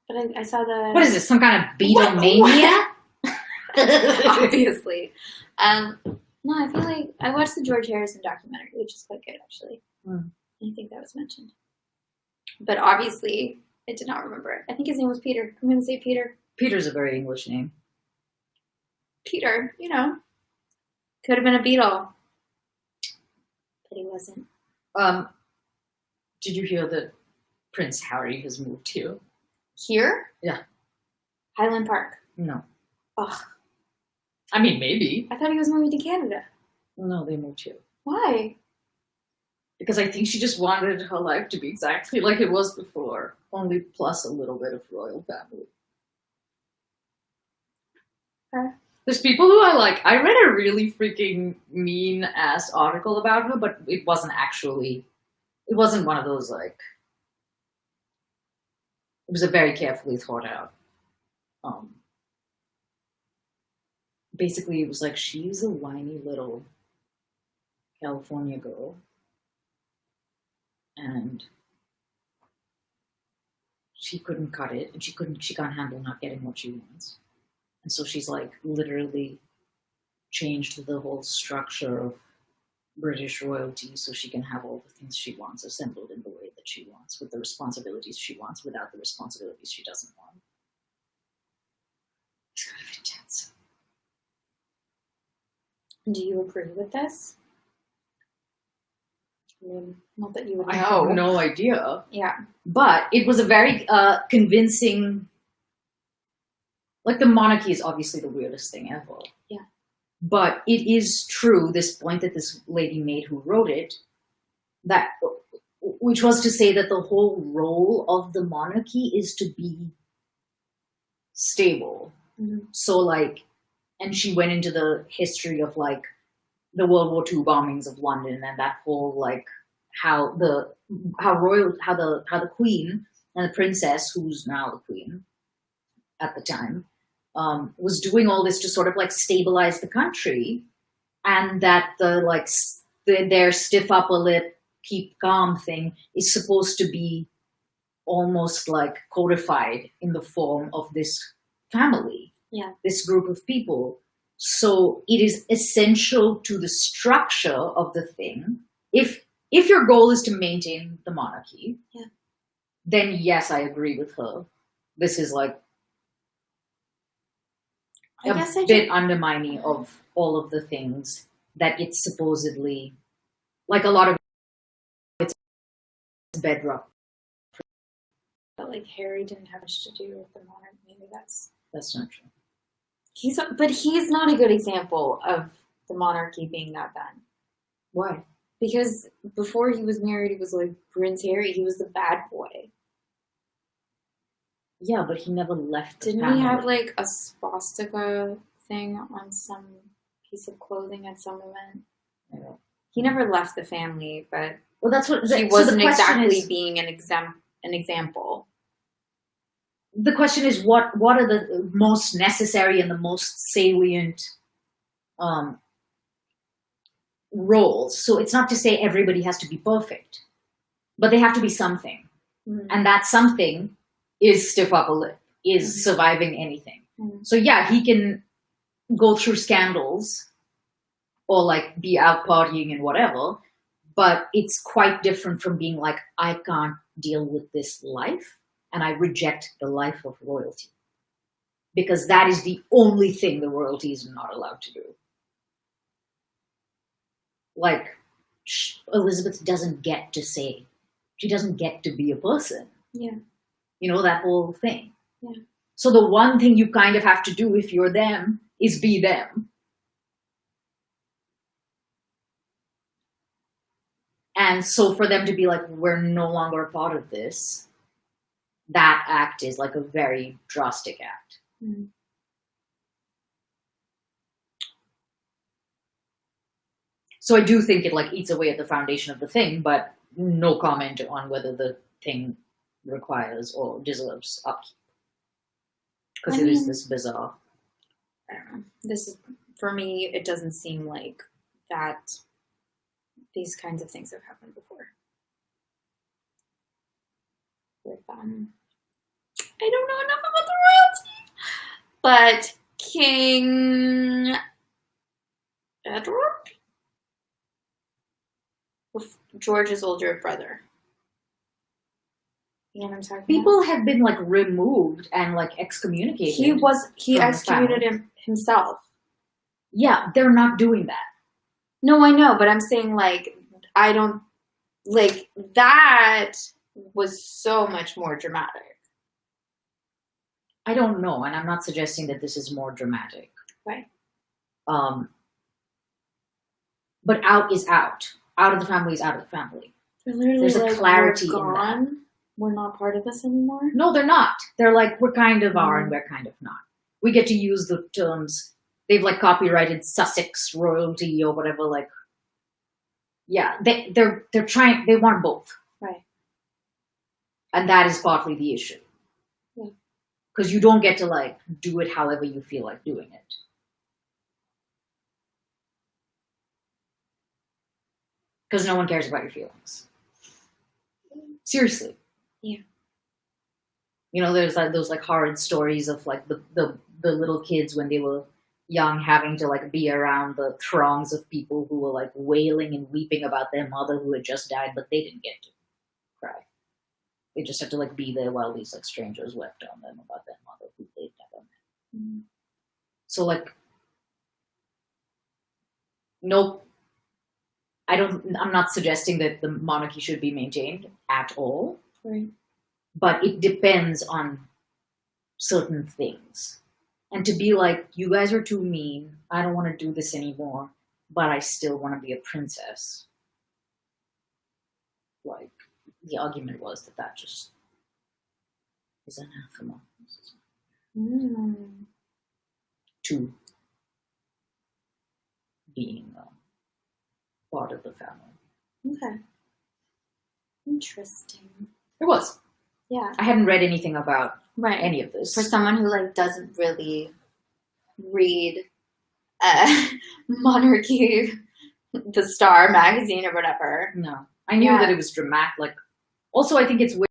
But I saw the... What is this, some kind of Beatlemania? Obviously. No, I feel like I watched the George Harrison documentary, which is quite good, actually. I think that was mentioned. But obviously, I did not remember it. I think his name was Peter. I'm going to say Peter. Peter's a very English name. Peter, you know. Could have been a Beatle. But he wasn't. Did you hear that Prince Harry has moved here? Here? Yeah. Highland Park. No. Ugh. I mean, maybe. I thought he was moving to Canada. No, they moved here. Why? Because I think she just wanted her life to be exactly like it was before, only plus a little bit of royal family. Okay. There's people who are like, I read a really freaking mean-ass article about her, but it wasn't one of those, like, it was a very carefully thought out. Basically, it was like, she's a whiny little California girl. And she couldn't cut it, and she can't handle not getting what she wants. And so she's like literally changed the whole structure of British royalty so she can have all the things she wants assembled in the way that she wants, with the responsibilities she wants without the responsibilities she doesn't want. It's kind of intense. Do you agree with this? Not that you would know. I have no idea. Yeah. But it was a very convincing... Like, the monarchy is obviously the weirdest thing ever. Yeah. But it is true, this point that this lady made who wrote it, that, which was to say that the whole role of the monarchy is to be stable. Mm-hmm. So, like, and she went into the history of, like, the World War II bombings of London and that whole, like, how the queen and the princess, who's now the queen at the time, was doing all this to sort of like stabilize the country, and that their stiff upper lip, keep calm thing is supposed to be almost like codified in the form of this family, this group of people. So it is essential to the structure of the thing. If your goal is to maintain the monarchy, then yes, I agree with her. This is like a bit undermining of all of the things that it's supposedly, like a lot of it's bedrock. But like Harry didn't have much to do with the monarch. Maybe that's not true. But he's not a good example of the monarchy being that bad. Why? Because before he was married, he was like Prince Harry. He was the bad boy. Yeah, but he never left the Didn't family. he have like a swastika thing on some piece of clothing at some event? I don't know. He never left the family, but well, that's what he wasn't exactly being an example. The question is, what are the most necessary and the most salient roles? So it's not to say everybody has to be perfect, but they have to be something. Mm-hmm. And that something is stiff upper lip. is surviving anything. Mm. So yeah, he can go through scandals or like be out partying and whatever, but it's quite different from being like, I can't deal with this life and I reject the life of royalty. Because that is the only thing the royalty is not allowed to do. Like, Elizabeth doesn't get to say, she doesn't get to be a person. Yeah. You know, that whole thing. Yeah. So the one thing you kind of have to do if you're them is be them. And so for them to be like, we're no longer a part of this, that act is like a very drastic act. Mm. So I do think it like eats away at the foundation of the thing, but no comment on whether the thing requires or deserves upkeep. Because it is this bizarre. I don't know. This is, for me, it doesn't seem like that these kinds of things have happened before. With I don't know enough about the royalty, but King Edward, George's older brother. You know what I'm talking People about? have been like removed and like excommunicated. He from the excommunicated himself. Yeah, they're not doing that. No, I know, but I'm saying like I don't like that was so much more dramatic. I don't know, and I'm not suggesting that this is more dramatic. Right. But out is out. Out of the family is out of the family. They're literally There's a like, clarity we're in that. gone. We're not part of this anymore. No, they're not. They're like, we're kind of are and we're kind of not. We get to use the terms. They've like copyrighted Sussex royalty or whatever. Like, yeah, they're trying. They want both, Right. and that is partly the issue. Yeah. Because you don't get to like do it however you feel like doing it. Because no one cares about your feelings. Seriously. Yeah. You know, there's like those like horrid stories of like the little kids when they were young having to like be around the throngs of people who were like wailing and weeping about their mother who had just died, but they didn't get to cry. They just had to like be there while these like strangers wept on them about their mother who they'd never met. Mm-hmm. So like, nope. I'm not suggesting that the monarchy should be maintained at all. Right. But it depends on certain things. And to be like, you guys are too mean. I don't want to do this anymore, but I still want to be a princess. Like, the argument was that just is anathema to being part of the family. Okay. Interesting. It was. Yeah. I hadn't read anything about Right. any of this. For someone who like doesn't really read Monarchy, the Star magazine or whatever. No. I knew that it was dramatic. Like, also, I think it's weird.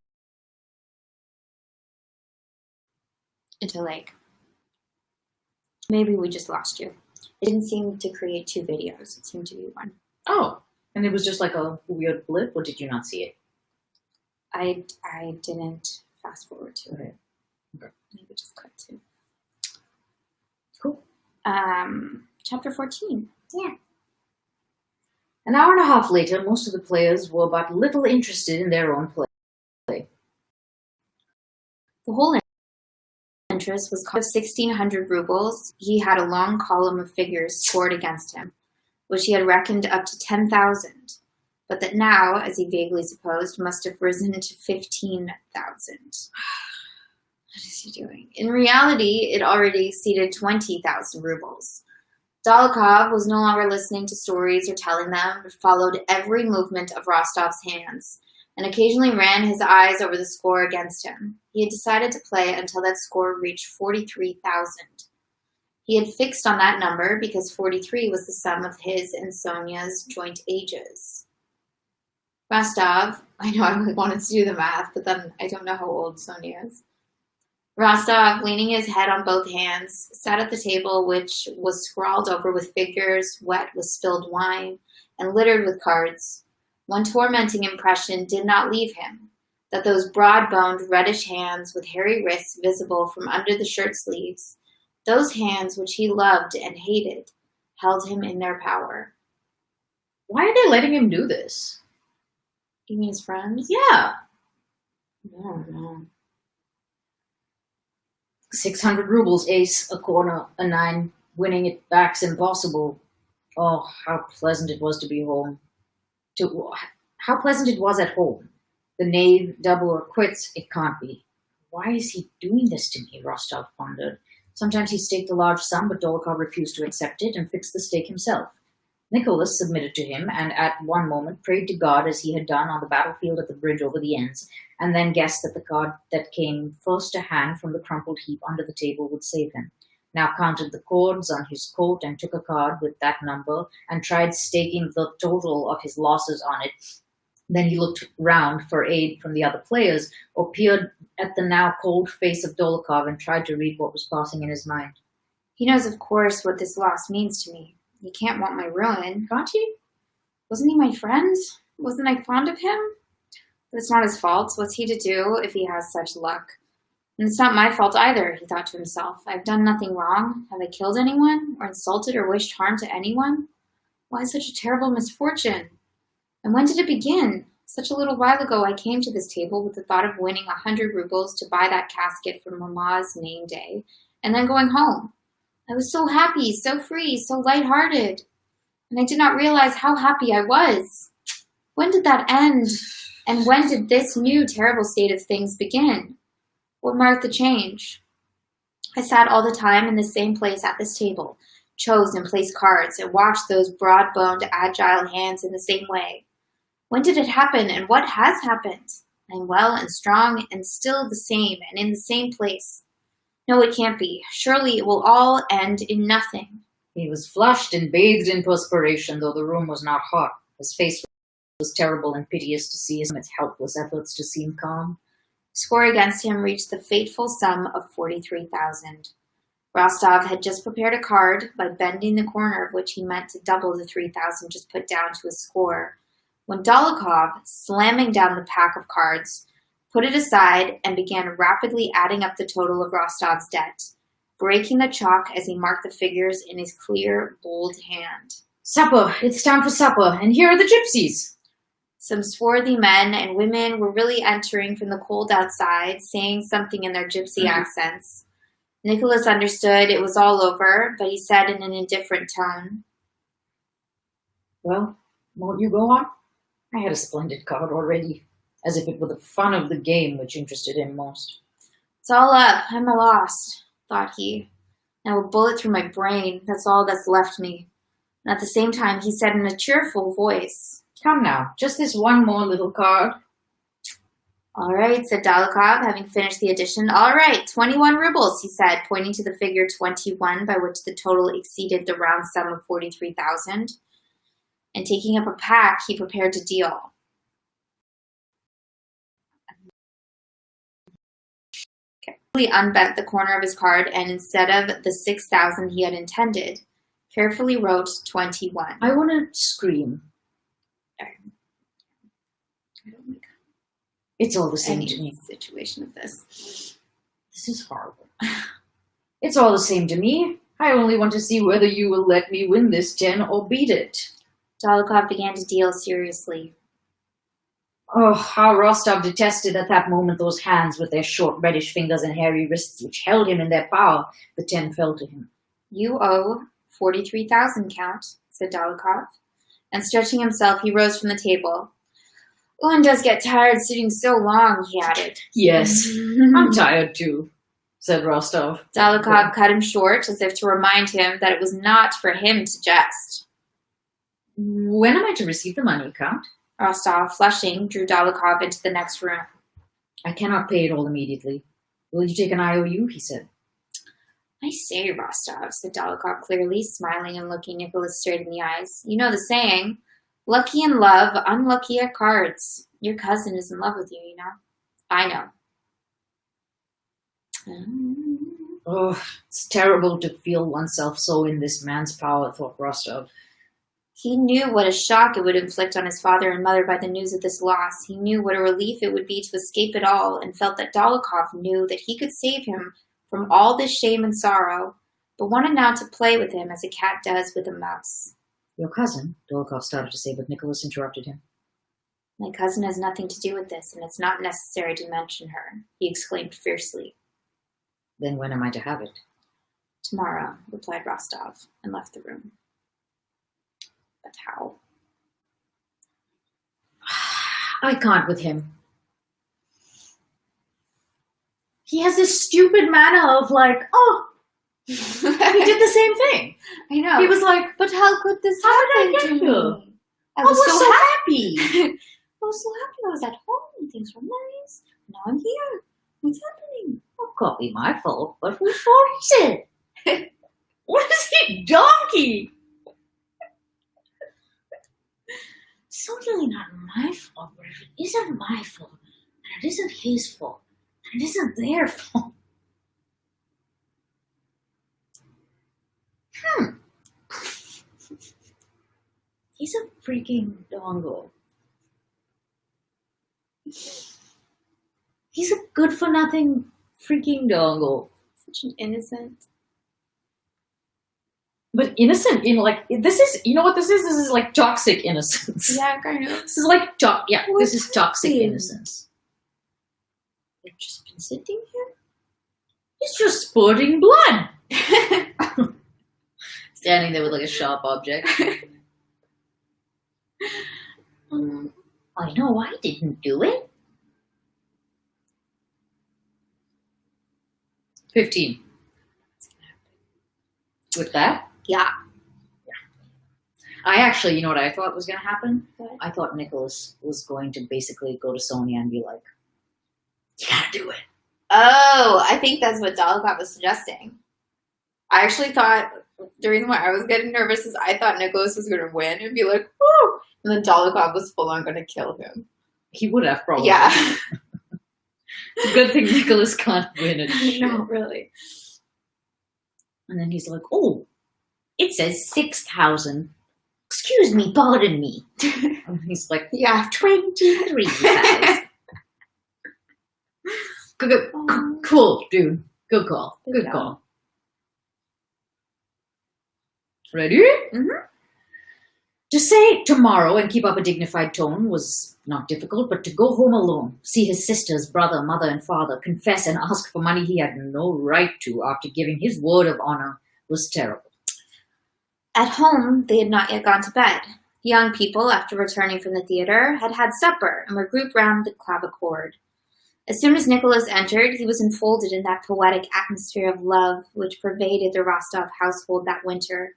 Into like, maybe we just lost you. It didn't seem to create 2 videos. It seemed to be 1. Oh, and it was just like a weird blip, or did you not see it? I didn't fast forward to it. Okay. Maybe just cut to. Cool. Chapter 14. Yeah. An hour and a half later, most of the players were but little interested in their own play. The whole interest was cost of 1,600 rubles. He had a long column of figures scored against him, which he had reckoned up to 10,000, but that now, as he vaguely supposed, must have risen to 15,000. What is he doing? In reality, it already exceeded 20,000 rubles. Dolokhov was no longer listening to stories or telling them, but followed every movement of Rostov's hands, and occasionally ran his eyes over the score against him. He had decided to play until that score reached 43,000. He had fixed on that number because 43 was the sum of his and Sonia's joint ages. Rostov, I know I really wanted to do the math, but then I don't know how old Sonia is. Rostov, leaning his head on both hands, sat at the table, which was scrawled over with figures, wet with spilled wine, and littered with cards. One tormenting impression did not leave him, that those broad-boned, reddish hands with hairy wrists visible from under the shirt sleeves, those hands which he loved and hated, held him in their power. Why are they letting him do this? You mean his friends? Yeah. I don't know. 600 rubles, ace, a corner, a 9. Winning it back's impossible. Oh, how pleasant it was to be home. How pleasant it was at home. The knave, double, or quits, it can't be. Why is he doing this to me, Rostov pondered. Sometimes he staked a large sum, but Dolokhov refused to accept it and fixed the stake himself. Nicholas submitted to him, and at one moment prayed to God as he had done on the battlefield at the bridge over the Enns, and then guessed that the card that came first to hand from the crumpled heap under the table would save him. Now counted the cords on his coat and took a card with that number and tried staking the total of his losses on it. Then he looked round for aid from the other players, or peered at the now cold face of Dolokhov and tried to read what was passing in his mind. He knows, of course, what this loss means to me. He can't want my ruin, can't he? Wasn't he my friend? Wasn't I fond of him? But it's not his fault. What's he to do if he has such luck? And it's not my fault either, he thought to himself. I've done nothing wrong. Have I killed anyone, or insulted or wished harm to anyone? Why such a terrible misfortune? And when did it begin? Such a little while ago I came to this table with the thought of winning 100 rubles to buy that casket for Mamma's name day, and then going home. I was so happy, so free, so light-hearted. And I did not realize how happy I was. When did that end? And when did this new terrible state of things begin? What marked the change? I sat all the time in the same place at this table, chose and placed cards, and watched those broad-boned, agile hands in the same way. When did it happen, and what has happened? I am well and strong, and still the same, and in the same place. No, it can't be. Surely it will all end in nothing. He was flushed and bathed in perspiration, though the room was not hot. His face was terrible and piteous to see his helpless efforts to seem calm. The score against him reached the fateful sum of 43,000. Rostov had just prepared a card, by bending the corner of which he meant to double the 3,000 just put down to his score, when Dolokhov, slamming down the pack of cards, put it aside and began rapidly adding up the total of Rostov's debt, breaking the chalk as he marked the figures in his clear, bold hand. Supper! It's time for supper, and here are the gypsies! Some swarthy men and women were really entering from the cold outside, saying something in their gypsy accents. Nicholas understood it was all over, but he said in an indifferent tone, Well, won't you go on? I had a splendid card already, as if it were the fun of the game which interested him most. It's all up. I'm lost, thought he. Now a bullet through my brain. That's all that's left me. And at the same time, he said in a cheerful voice, Come now, just this one more little card. All right, said Dolokhov, having finished the addition. All right, 21 rubles, he said, pointing to the figure 21, by which the total exceeded the round sum of 43,000. And taking up a pack, he prepared to deal. He unbent the corner of his card, and instead of the 6,000 he had intended, carefully wrote 21. I want to scream. I don't like It's all the same any to me. situation of this. This is horrible. It's all the same to me. I only want to see whether you will let me win this 10 or beat it. Dolokhov began to deal seriously. Oh, how Rostov detested at that moment those hands with their short reddish fingers and hairy wrists which held him in their power. The 10 fell to him. You owe 43,000, Count, said Dolokhov. And stretching himself, he rose from the table. One does get tired sitting so long, he added. Yes, I'm tired too, said Rostov. Dolokhov cut him short, as if to remind him that it was not for him to jest. When am I to receive the money, Count? Rostov, flushing, drew Dolokhov into the next room. I cannot pay it all immediately. Will you take an IOU? He said. I say, Rostov, said Dolokhov clearly, smiling and looking Nicholas straight in the eyes. You know the saying, lucky in love, unlucky at cards. Your cousin is in love with you, you know. I know. Oh, it's terrible to feel oneself so in this man's power, thought Rostov. He knew what a shock it would inflict on his father and mother by the news of this loss. He knew what a relief it would be to escape it all, and felt that Dolokhov knew that he could save him from all this shame and sorrow, but wanted now to play with him as a cat does with a mouse. Your cousin, Dolokhov started to say, but Nicholas interrupted him. My cousin has nothing to do with this, and it's not necessary to mention her, he exclaimed fiercely. Then when am I to have it? Tomorrow, replied Rostov, and left the room. But how? I can't with him. He has this stupid manner of like, oh, he did the same thing. I know. He was like, but how could this how happen did I get to here? me? I I was was so happy. I was so happy I was at home and things were nice. Now I'm here. What's happening? It can't be my fault, but whose fault is it? What is he, donkey? Certainly not my fault, but if it isn't my fault, and it isn't his fault, and it isn't their fault. He's a freaking dongle. He's a good-for-nothing freaking dongle. Such an innocent. But innocent, this is, you know what this is? This is like toxic innocence. Yeah, kind of. This is like, this is toxic happened? innocence. You've just been sitting here? He's just spurting blood. Standing there with like a sharp object. I know I didn't do it. 15. With that? Yeah. I actually, you know what I thought was going to happen? What? I thought Nicholas was going to basically go to Sonia and be like, you gotta do it. Oh, I think that's what Dolokhov was suggesting. I actually thought, the reason why I was getting nervous is I thought Nicholas was going to win and be like, woo! And then Dolokhov was full on going to kill him. He would have probably. Yeah. It's a good thing Nicholas can't win it. No, really. And then he's like, oh, it says 6,000. Excuse me, pardon me. And he's like, Yeah. 23,000. Cool, dude. Good call. Good job. call. Ready? Mm-hmm. To say tomorrow and keep up a dignified tone was not difficult, but to go home alone, see his sisters, brother, mother, and father, confess and ask for money he had no right to after giving his word of honor was terrible. At home, they had not yet gone to bed. Young people, after returning from the theater, had had supper and were grouped round the clavichord. As soon as Nicholas entered, he was enfolded in that poetic atmosphere of love which pervaded the Rostov household that winter,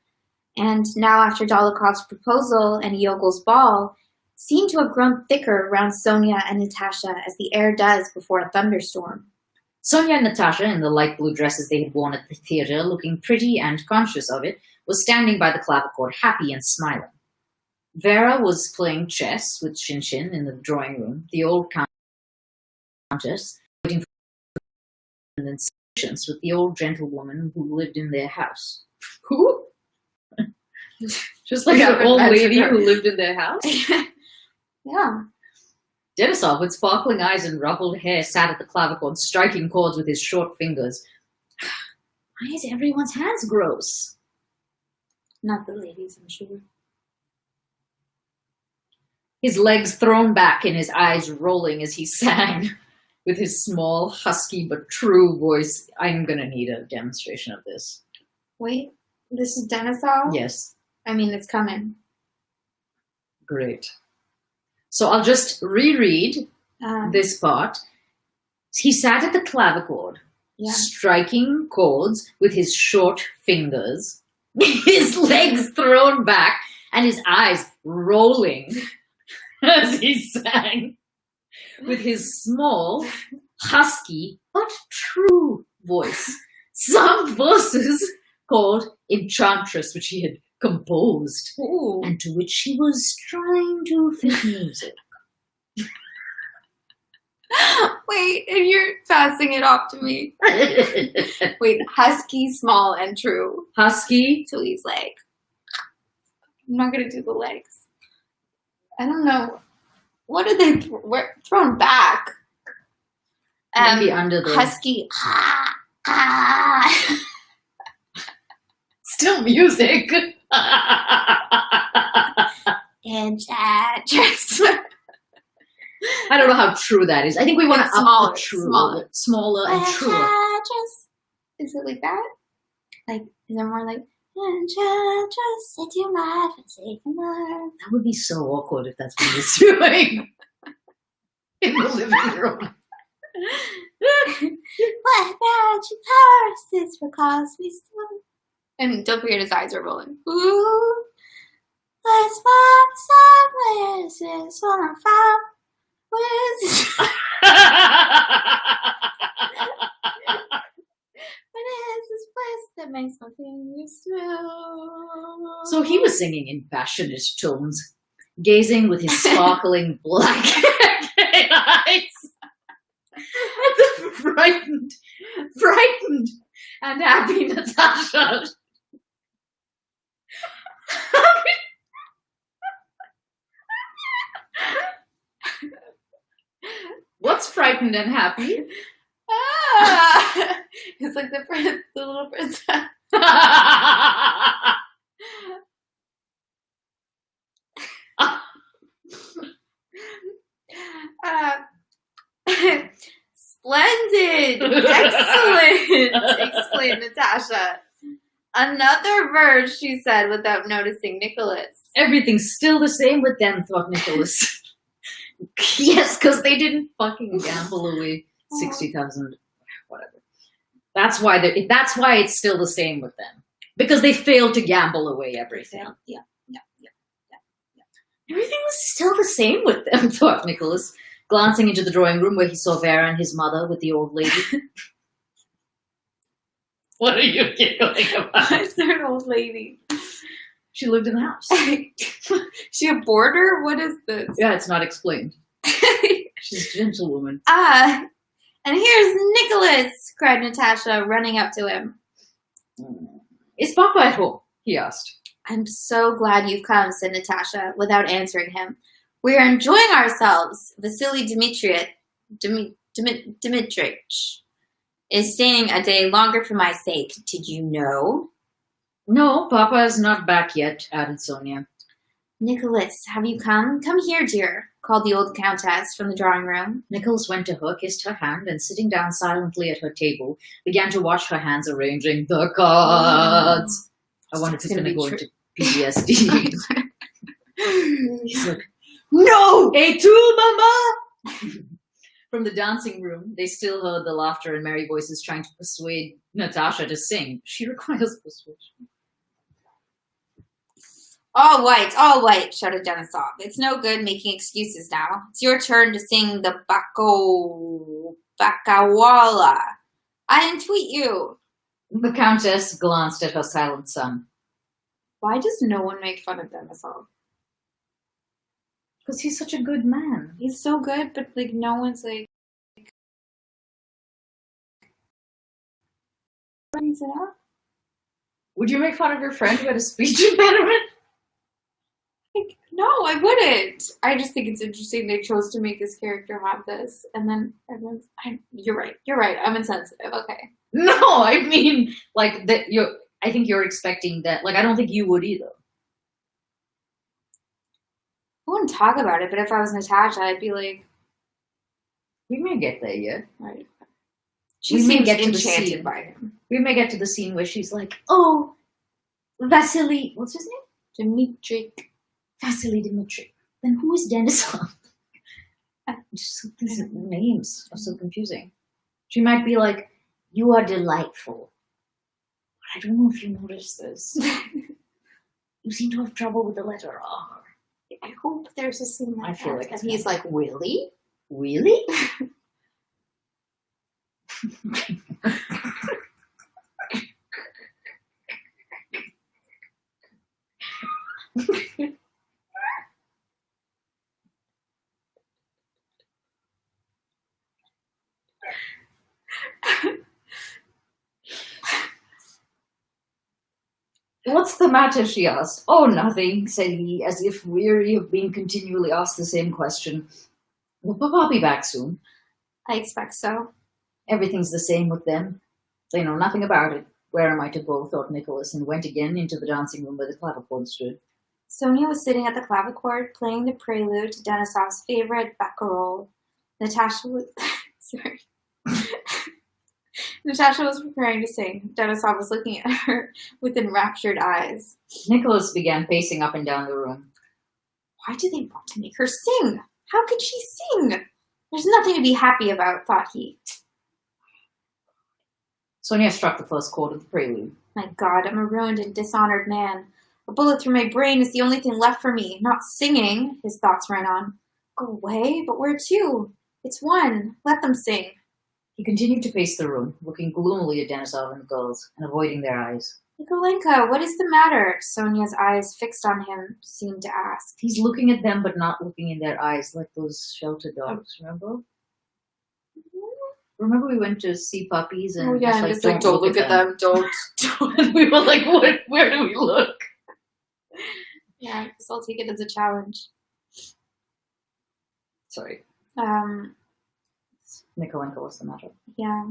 and now after Dolokhov's proposal and Yogol's ball, seemed to have grown thicker round Sonia and Natasha as the air does before a thunderstorm. Sonia and Natasha, in the light blue dresses they had worn at the theater, looking pretty and conscious of it, was standing by the clavichord, happy and smiling. Vera was playing chess with Shinshin in the drawing room, the old countess waiting for conversations with the old gentlewoman who lived in their house. Who? Just like an old lady who lived in their house? Yeah. Denisov, with sparkling eyes and ruffled hair, sat at the clavichord, striking chords with his short fingers. Why is everyone's hands gross? Not the ladies, I'm sure. His legs thrown back and his eyes rolling as he sang with his small, husky but true voice. I'm going to need a demonstration of this. Wait, this is Denisov? Yes. I mean, it's coming. Great. So I'll just reread this part. He sat at the clavichord, striking chords with his short fingers, his legs thrown back, and his eyes rolling as he sang with his small, husky, but true voice. Some verses called Enchantress, which he had composed, and to which he was trying to fit music. Wait, and you're passing it off to me. Wait, husky, small, and true. Husky. So he's like, I'm not gonna do the legs. I don't know. What are they thrown back? Maybe under the husky. Still music. Enchantress. I don't know how true that is. I think we want to up the true, smaller and truer. Enchantress. Is it like that? Like, is it more like Enchantress, set your life and save your life? That would be so awkward if that's what he was doing in the living room. What magic powers this because we still. And don't forget his eyes are rolling. Ooh, let's find somewhere this one found. What is this? What is this place that makes my fingers slow? So he was singing in passionate tones, gazing with his sparkling black eyes at the frightened and happy Natasha. What's frightened and happy? It's like the little princess. Splendid! Excellent! Exclaimed Natasha. Another verse, she said, without noticing Nicholas. Everything's still the same with them, thought Nicholas. Yes, because they didn't fucking gamble away 60,000, whatever. That's why it's still the same with them. Because they failed to gamble away everything. Yeah. Everything was still the same with them, thought Nicholas, glancing into the drawing room where he saw Vera and his mother with the old lady. What are you giggling about? Why is there an old lady? She lived in the house. She a boarder? What is this? Yeah, it's not explained. She's a gentlewoman. And here's Nicholas, cried Natasha, running up to him. Is Papa at home? He asked. I'm so glad you've come, said Natasha, without answering him. We are enjoying ourselves. Vasily Dmitrich is staying a day longer for my sake. Did you know? No, Papa is not back yet, added Sonia. Nicholas, have you come? Come here, dear, called the old countess from the drawing room. Nicholas went to her, kissed her hand, and sitting down silently at her table, began to watch her hands arranging the cards. I wonder if he's going to go into PTSD. He's like, no! A2, Mama! From the dancing room, they still heard the laughter and merry voices trying to persuade Natasha to sing. She requires persuasion. All white, shouted Denisov. It's no good making excuses now. It's your turn to sing the Bakawala. I entreat you. The Countess glanced at her silent son. Why does no one make fun of Denisov? Because he's such a good man. He's so good, but like no one's like brings it up. Would you make fun of your friend who had a speech impediment? Like, no, I wouldn't. I just think it's interesting they chose to make this character have this, and then everyone's. You're right. I'm insensitive. Okay. No, I mean like that. I think you're expecting that. Like I don't think you would either. I wouldn't talk about it, but if I was Natasha, I'd be like, we may get there yet. Right. She seems enchanted by him. We may get to the scene where she's like, oh, Vasily, what's his name? Vasily Dmitrich. Then who is Denisov? These names are so confusing. She might be like, you are delightful. But I don't know if you noticed this. You seem to have trouble with the letter R. I hope there's a scene like I feel that. like and he's like, really? Really? What's the matter, she asked. Oh, nothing, said he, as if weary of being continually asked the same question. Will Papa be back soon? I expect so. Everything's the same with them. They know nothing about it. Where am I to go, thought Nicholas, and went again into the dancing room where the clavichord stood. Sonia was sitting at the clavichord playing the prelude to Denisov's favorite barcarolle. Natasha was sorry. Natasha was preparing to sing. Denisov was looking at her with enraptured eyes. Nicholas began pacing up and down the room. Why do they want to make her sing? How could she sing? There's nothing to be happy about, thought he. Sonia struck the first chord of the prelude. My God, I'm a ruined and dishonored man. A bullet through my brain is the only thing left for me. Not singing, his thoughts ran on. Go away? But where to? It's one. Let them sing. He continued to pace the room, looking gloomily at Denisov and the girls, and avoiding their eyes. Nikolenka, what is the matter? Sonia's eyes fixed on him seemed to ask. He's looking at them but not looking in their eyes like those shelter dogs, remember? Remember we went to see puppies and just like, don't look at them. Don't. And we were like, what? Where do we look? Yeah, because I'll take it as a challenge. Sorry. Nikolenka, what's the matter? Yeah.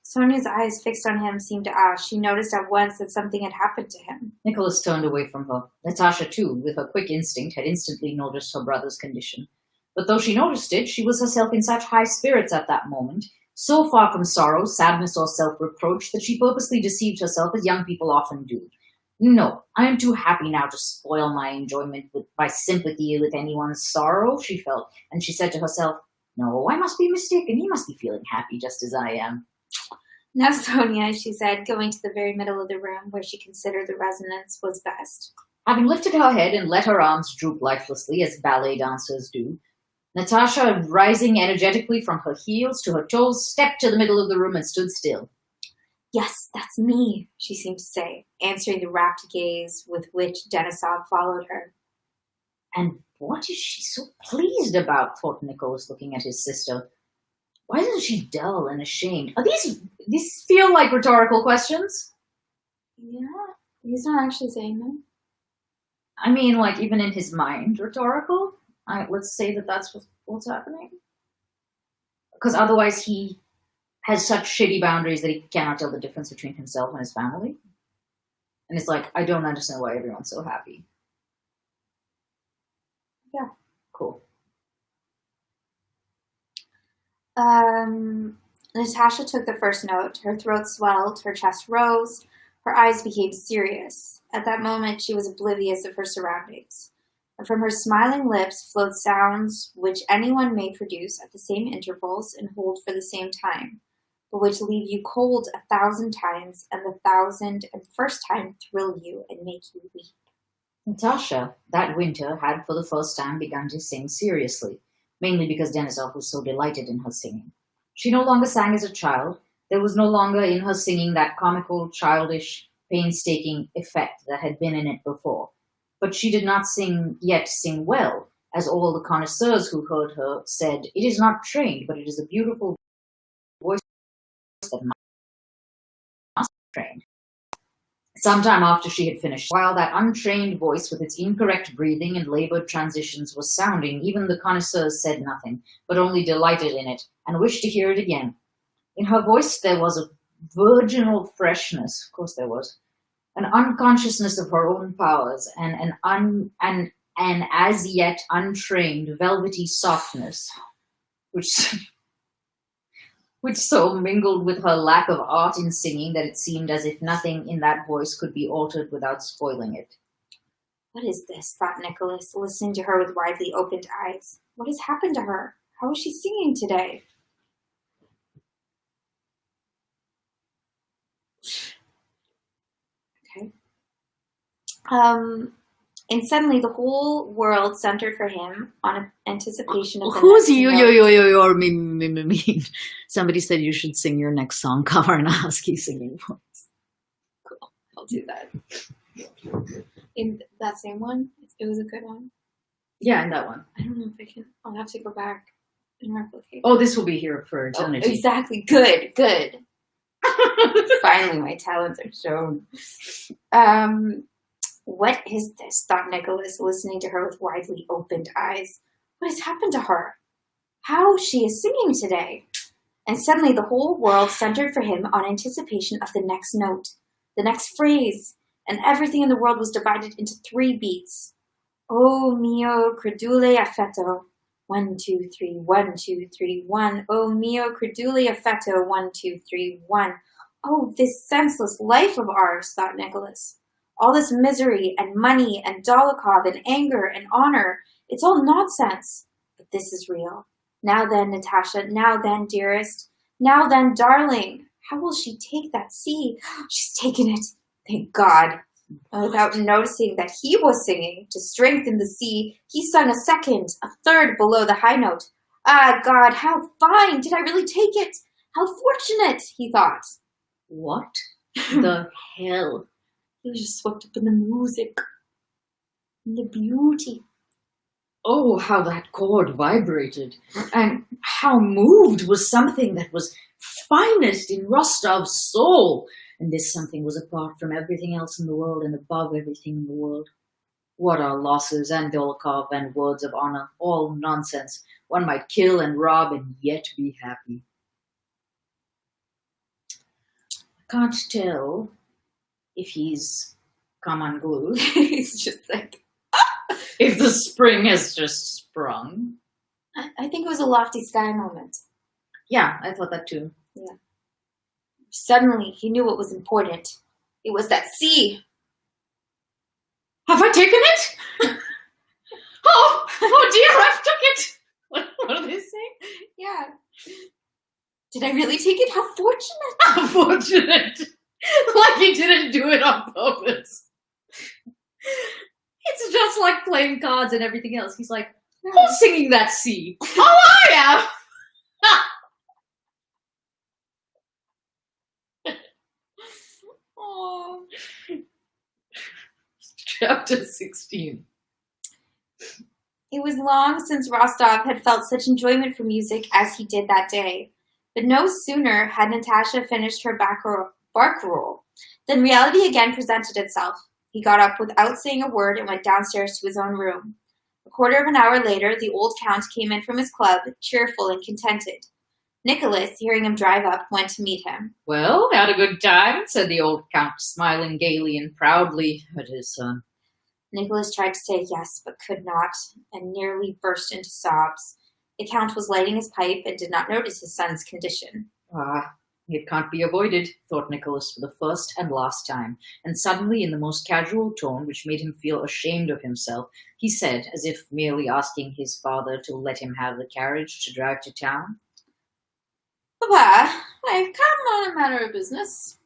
Sonia's eyes fixed on him seemed to ask. She noticed at once that something had happened to him. Nicholas turned away from her. Natasha, too, with her quick instinct, had instantly noticed her brother's condition. But though she noticed it, she was herself in such high spirits at that moment, so far from sorrow, sadness, or self-reproach, that she purposely deceived herself as young people often do. No, I am too happy now to spoil my enjoyment by sympathy with anyone's sorrow, she felt, and she said to herself, no, I must be mistaken. He must be feeling happy just as I am. Now, Sonia, she said, going to the very middle of the room where she considered the resonance was best. Having lifted her head and let her arms droop lifelessly, as ballet dancers do, Natasha, rising energetically from her heels to her toes, stepped to the middle of the room and stood still. Yes, that's me, she seemed to say, answering the rapt gaze with which Denisov followed her. And what is she so pleased about, thought Nicholas, looking at his sister. Why isn't she dull and ashamed? Are these feel like rhetorical questions? Yeah, he's not actually saying them. I mean, like, even in his mind, rhetorical? Let's say that that's what's happening. Because otherwise he has such shitty boundaries that he cannot tell the difference between himself and his family. And it's like, I don't understand why everyone's so happy. Yeah. Cool. Natasha took the first note. Her throat swelled, her chest rose, her eyes became serious. At that moment, she was oblivious of her surroundings. And from her smiling lips flowed sounds which anyone may produce at the same intervals and hold for the same time, but which leave you cold 1,000 times, and the 1,001st time thrill you and make you weep. Natasha, that winter, had for the first time begun to sing seriously, mainly because Denisov was so delighted in her singing. She no longer sang as a child. There was no longer in her singing that comical, childish, painstaking effect that had been in it before. But she did not sing well, as all the connoisseurs who heard her said, it is not trained, but it is a beautiful voice that must be trained. Sometime after she had finished, while that untrained voice with its incorrect breathing and labored transitions was sounding, even the connoisseurs said nothing, but only delighted in it, and wished to hear it again. In her voice there was a virginal freshness, of course there was, an unconsciousness of her own powers, and an as yet untrained velvety softness, which so mingled with her lack of art in singing that it seemed as if nothing in that voice could be altered without spoiling it. What is this? Thought Nicholas, listening to her with widely opened eyes. What has happened to her? How is she singing today? Okay. And suddenly the whole world centered for him on anticipation of the Who's next you? note. Or me. Somebody said you should sing your next song cover in a husky singing voice. Cool. I'll do that. In that same one? It was a good one? Yeah, in that one. I don't know if I can. I'll have to go back and replicate. Oh, this will be here for eternity. Exactly. Good. Finally, my talents are shown. What is this? Thought Nicholas, listening to her with widely opened eyes. What has happened to her? How she is singing today? And suddenly the whole world centered for him on anticipation of the next note, the next phrase, and everything in the world was divided into 3 beats. Oh mio credule affetto. 1, 2, 3, 1, 2, 3, 1. Oh mio credule affetto. 1, 2, 3, 1. Oh, this senseless life of ours, thought Nicholas. All this misery and money and Dolokhov and anger and honor, it's all nonsense. But this is real. Now then, Natasha, now then, dearest, now then, darling, how will she take that sea? She's taken it, thank God. Without noticing that he was singing, to strengthen the sea, he sung a second, a third below the high note. Ah, God, how fine! Did I really take it? How fortunate, he thought. What the hell? He was just swept up in the music, in the beauty. Oh, how that chord vibrated, and how moved was something that was finest in Rostov's soul. And this something was apart from everything else in the world and above everything in the world. What are losses and Dolokhov and words of honor? All nonsense. One might kill and rob and yet be happy. I can't tell if he's come unglued. He's just like... If the spring has just sprung. I think it was a lofty sky moment. Yeah, I thought that too. Yeah. Suddenly, he knew what was important. It was that sea. Have I taken it? Oh dear, I've took it. What are they saying? Yeah. Did I really take it? How fortunate. How fortunate. Like he didn't do it on purpose. It's just like playing cards and everything else. He's like, who's singing that sea? Oh, I am. Oh. Chapter 16. It was long since Rostov had felt such enjoyment for music as he did that day. But no sooner had Natasha finished her barcarolle than reality again presented itself. He got up without saying a word and went downstairs to his own room. A quarter of an hour later, the old count came in from his club, cheerful and contented. Nicholas, hearing him drive up, went to meet him. Well, had a good time, said the old count, smiling gaily and proudly at his son. Nicholas tried to say yes, but could not, and nearly burst into sobs. The count was lighting his pipe and did not notice his son's condition. Ah, it can't be avoided, thought Nicholas for the first and last time, and suddenly, in the most casual tone, which made him feel ashamed of himself, he said, as if merely asking his father to let him have the carriage to drive to town, Papa, I've come on a matter of business.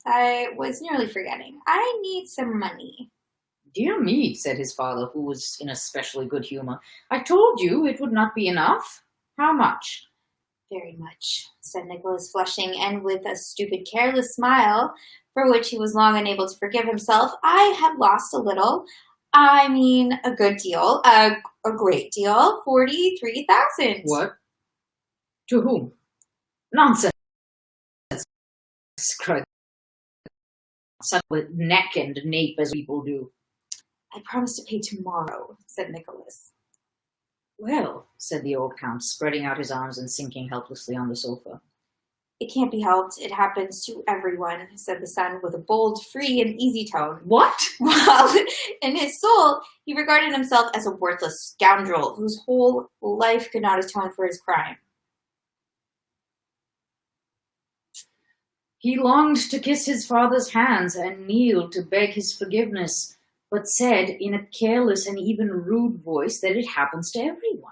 I was nearly forgetting. I need some money. Dear me, said his father, who was in especially good humor. I told you it would not be enough. How much? Very much, said Nicholas, flushing, and with a stupid, careless smile, for which he was long unable to forgive himself. I had lost a little. I mean, a good deal. A great deal. 43,000. What? To whom? Nonsense, cried such with neck and nape as people do. I promise to pay tomorrow, said Nicholas. Well, said the old count, spreading out his arms and sinking helplessly on the sofa. It can't be helped. It happens to everyone, said the son with a bold, free, and easy tone. What? While in his soul, he regarded himself as a worthless scoundrel whose whole life could not atone for his crime. He longed to kiss his father's hands and kneel to beg his forgiveness, but said in a careless and even rude voice that it happens to everyone.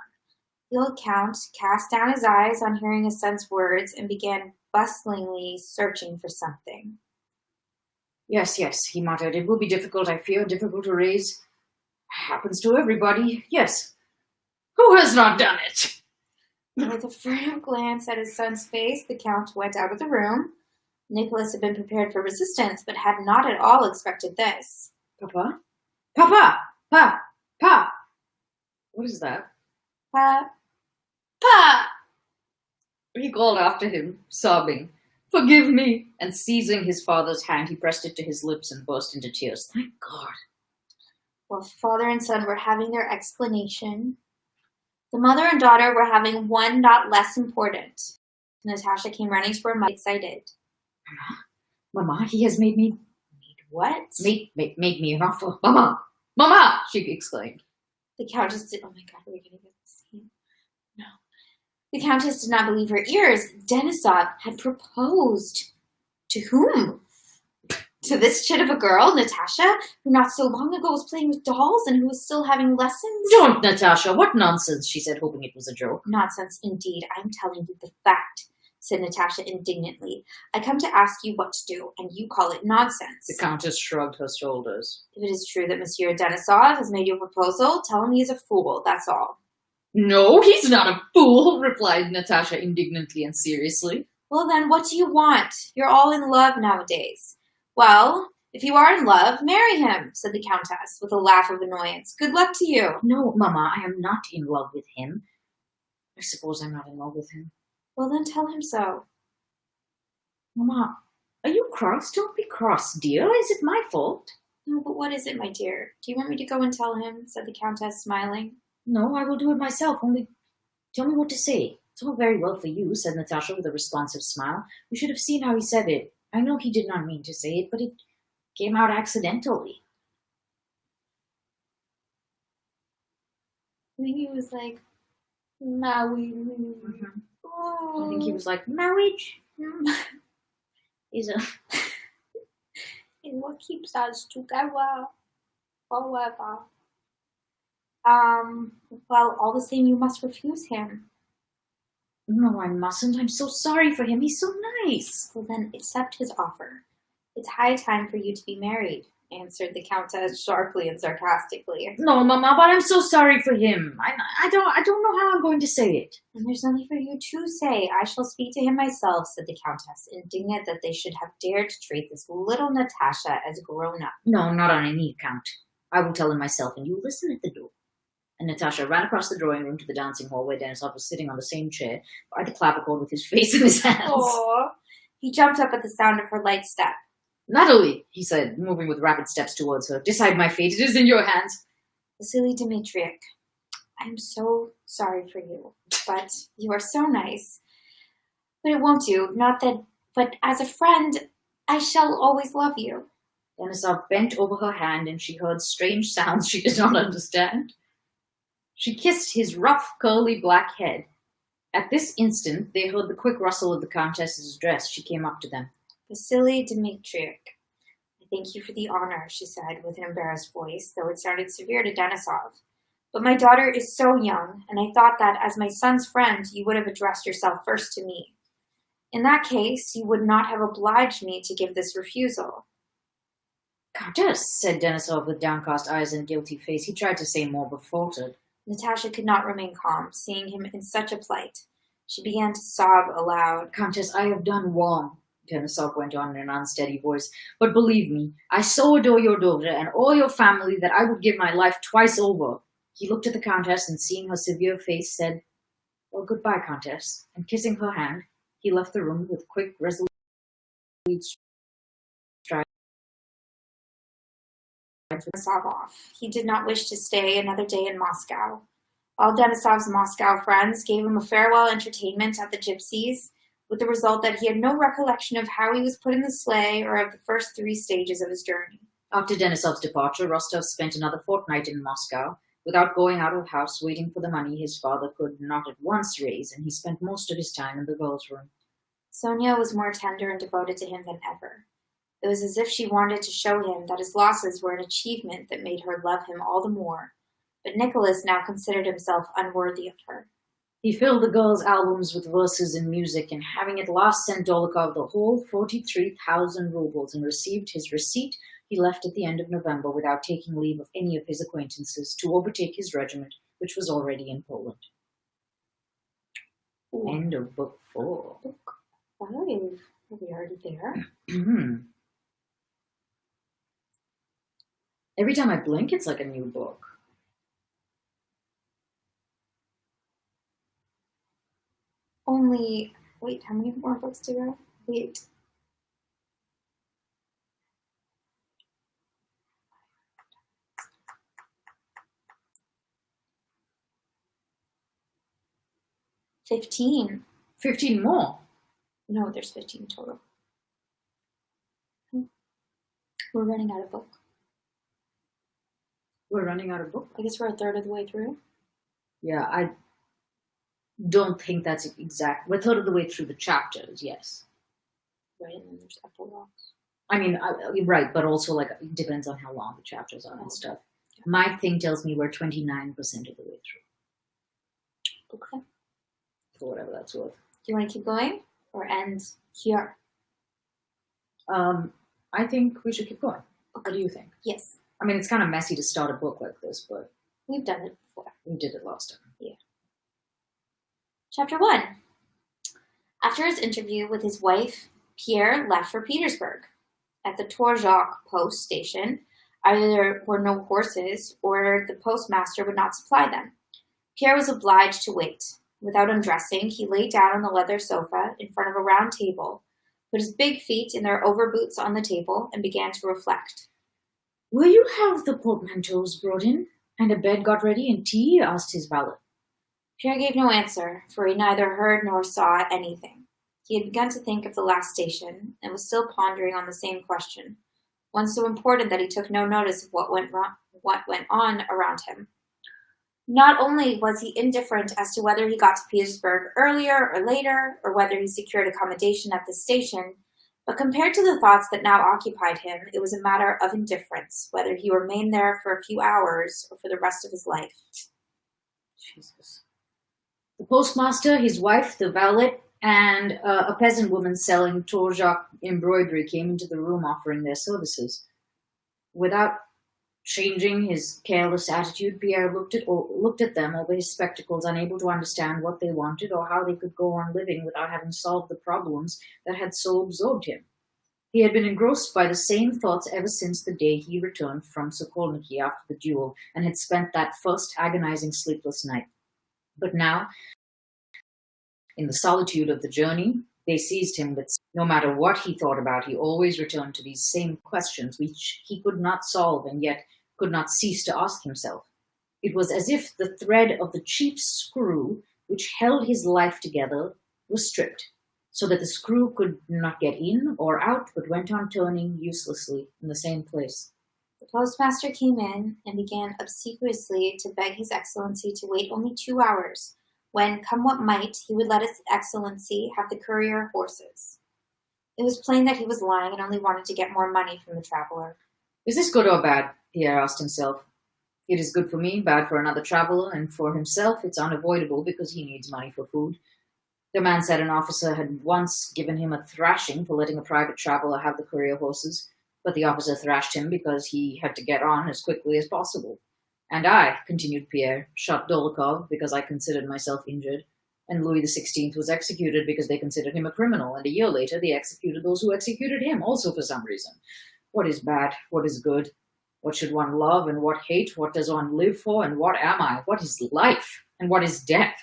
The old count cast down his eyes on hearing his son's words and began bustlingly searching for something. Yes, he muttered. It will be difficult, I fear, difficult to raise. Happens to everybody. Yes. Who has not done it? With a furtive glance at his son's face, the count went out of the room. Nicholas had been prepared for resistance, but had not at all expected this. Papa? Papa! Pa! What is that? Pa! He called after him, sobbing. Forgive me. And seizing his father's hand, he pressed it to his lips and burst into tears. Thank God. Well, father and son were having their explanation. The mother and daughter were having one not less important. Natasha came running to her mother, excited. Mama, he has made me... What? Made me an offer. Mama! Mama! She exclaimed. The countess did... Oh my God, are we going to get this scene? No. The countess did not believe her ears. Denisov had proposed. To whom? To this chit of a girl, Natasha, who not so long ago was playing with dolls and who was still having lessons? Don't, Natasha. What nonsense, she said, hoping it was a joke. Nonsense, indeed. I'm telling you the fact, said Natasha indignantly. I come to ask you what to do, and you call it nonsense. The countess shrugged her shoulders. If it is true that Monsieur Denisov has made you a proposal, tell him he is a fool, that's all. No, he's not a fool, replied Natasha indignantly and seriously. Well then, what do you want? You're all in love nowadays. Well, if you are in love, marry him, said the countess, with a laugh of annoyance. Good luck to you. No, Mama, I am not in love with him. I suppose I'm not in love with him. Well then, tell him so. Mama, are you cross? Don't be cross, dear. Is it my fault? No, but what is it, my dear? Do you want me to go and tell him? Said the countess, smiling. No, I will do it myself. Only tell me what to say. It's all very well for you, said Natasha with a responsive smile. You should have seen how he said it. I know he did not mean to say it, but it came out accidentally. I think he was like, Maui. Mm-hmm. Oh. I think he was like, marriage is a... is what keeps us together forever. Well, all the same, you must refuse him. No, I mustn't. I'm so sorry for him. He's so nice. Well, then accept his offer. It's high time for you to be married, answered the countess sharply and sarcastically. No, Mama, but I'm so sorry for him. I don't know how I'm going to say it. And there's nothing for you to say. I shall speak to him myself, said the countess, indignant that they should have dared to treat this little Natasha as grown up. No, not on any account. I will tell him myself, and you listen at the door. And Natasha ran across the drawing room to the dancing hall where Denisov was sitting on the same chair by the clavichord with his face in his hands. Aww. He jumped up at the sound of her light step. Natalie, he said, moving with rapid steps towards her. Decide my fate. It is in your hands. Vasily Dmitrievich, I'm so sorry for you, but you are so nice. But it won't do. Not that, but as a friend, I shall always love you. Denisov bent over her hand and she heard strange sounds she did not understand. She kissed his rough, curly black head. At this instant, they heard the quick rustle of the countess's dress. She came up to them. Vasily Dmitrievich, I thank you for the honor, she said with an embarrassed voice, though it sounded severe to Denisov. But my daughter is so young, and I thought that as my son's friend, you would have addressed yourself first to me. In that case, you would not have obliged me to give this refusal. Countess, said Denisov with downcast eyes and guilty face. He tried to say more, but faltered. Natasha could not remain calm, seeing him in such a plight. She began to sob aloud. Countess, I have done wrong, Denisov went on in an unsteady voice. But believe me, I so adore your daughter and all your family that I would give my life twice over. He looked at the countess and seeing her severe face said, Well, goodbye, Countess. And kissing her hand, he left the room with quick, resolute strides. Denisov off. He did not wish to stay another day in Moscow. All Denisov's Moscow friends gave him a farewell entertainment at the Gypsies, with the result that he had no recollection of how he was put in the sleigh or of the first 3 stages of his journey. After Denisov's departure, Rostov spent another fortnight in Moscow, without going out of the house, waiting for the money his father could not at once raise, and he spent most of his time in the girls' room. Sonia was more tender and devoted to him than ever. It was as if she wanted to show him that his losses were an achievement that made her love him all the more. But Nicholas now considered himself unworthy of her. He filled the girls' albums with verses and music, and having at last sent Dolokhov the whole 43,000 rubles and received his receipt, he left at the end of November without taking leave of any of his acquaintances to overtake his regiment, which was already in Poland. Ooh. End of book 4. Book 5? Are we already there? Every time I blink, it's like a new book. Only, wait, how many more books to go? Wait. $15. 15 more. No, there's 15 total. We're running out of book. We're running out of book. I guess we're a third of the way through. Yeah, I don't think that's exact. We're a third of the way through the chapters, yes. Right, and then there's epilogues. I mean, right, but also like it depends on how long the chapters are and stuff. My thing tells me we're 29% of the way through. Okay. For whatever that's worth. Do you want to keep going or end here? I think we should keep going. Okay. What do you think? Yes. I mean, it's kind of messy to start a book like this, but we've done it before. We did it last time. Yeah. Chapter 1. After his interview with his wife, Pierre left for Petersburg. At the Torzhok post station, either there were no horses or the postmaster would not supply them. Pierre was obliged to wait. Without undressing, he lay down on the leather sofa in front of a round table, put his big feet in their overboots on the table, and began to reflect. Will you have the portmanteaus brought in, and a bed got ready, and tea? Asked his valet. Pierre gave no answer, for he neither heard nor saw anything. He had begun to think of the last station, and was still pondering on the same question, one so important that he took no notice of what went on around him. Not only was he indifferent as to whether he got to Petersburg earlier or later, or whether he secured accommodation at the station, but compared to the thoughts that now occupied him, it was a matter of indifference, whether he remained there for a few hours or for the rest of his life. Jesus. The postmaster, his wife, the valet, and a peasant woman selling Torzhok embroidery came into the room offering their services. Without changing his careless attitude, Pierre looked at them over his spectacles, unable to understand what they wanted or how they could go on living without having solved the problems that had so absorbed him. He had been engrossed by the same thoughts ever since the day he returned from Sokolniki after the duel and had spent that first agonizing sleepless night. But now, in the solitude of the journey, they seized him with no matter what he thought about, he always returned to these same questions which he could not solve and yet could not cease to ask himself. It was as if the thread of the chief screw which held his life together was stripped, so that the screw could not get in or out, but went on turning uselessly in the same place. The postmaster came in and began obsequiously to beg His Excellency to wait only 2 hours, when, come what might, he would let His Excellency have the courier horses. It was plain that he was lying and only wanted to get more money from the traveler. Is this good or bad? Pierre asked himself. It is good for me, bad for another traveler, and for himself it's unavoidable because he needs money for food. The man said an officer had once given him a thrashing for letting a private traveler have the courier horses, but the officer thrashed him because he had to get on as quickly as possible. And I, continued Pierre, shot Dolokhov because I considered myself injured, and Louis XVI was executed because they considered him a criminal, and a year later they executed those who executed him, also for some reason. What is bad? What is good? What should one love and what hate? What does one live for and what am I? What is life and what is death?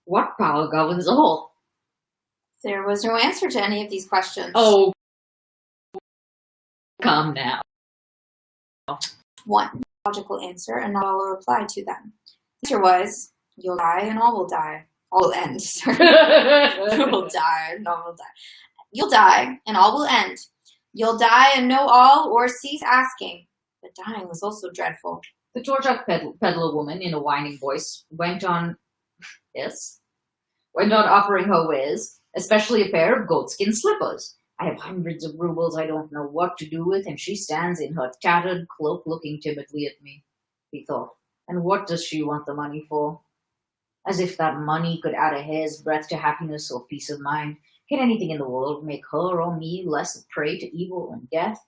What power governs all? There was no answer to any of these questions. Oh, come now. One logical answer and not all a reply to them. The answer was, you'll die and all will die. All will end. Sorry. You will die and all will die. You'll die and all will end. You'll die and know all or cease asking. But dying was also dreadful. The Torzhok peddler woman, in a whining voice, went on offering her wares, especially a pair of goatskin slippers. I have hundreds of rubles I don't know what to do with, and she stands in her tattered cloak looking timidly at me, he thought. And what does she want the money for? As if that money could add a hair's breadth to happiness or peace of mind. Can anything in the world make her or me less a prey to evil and death?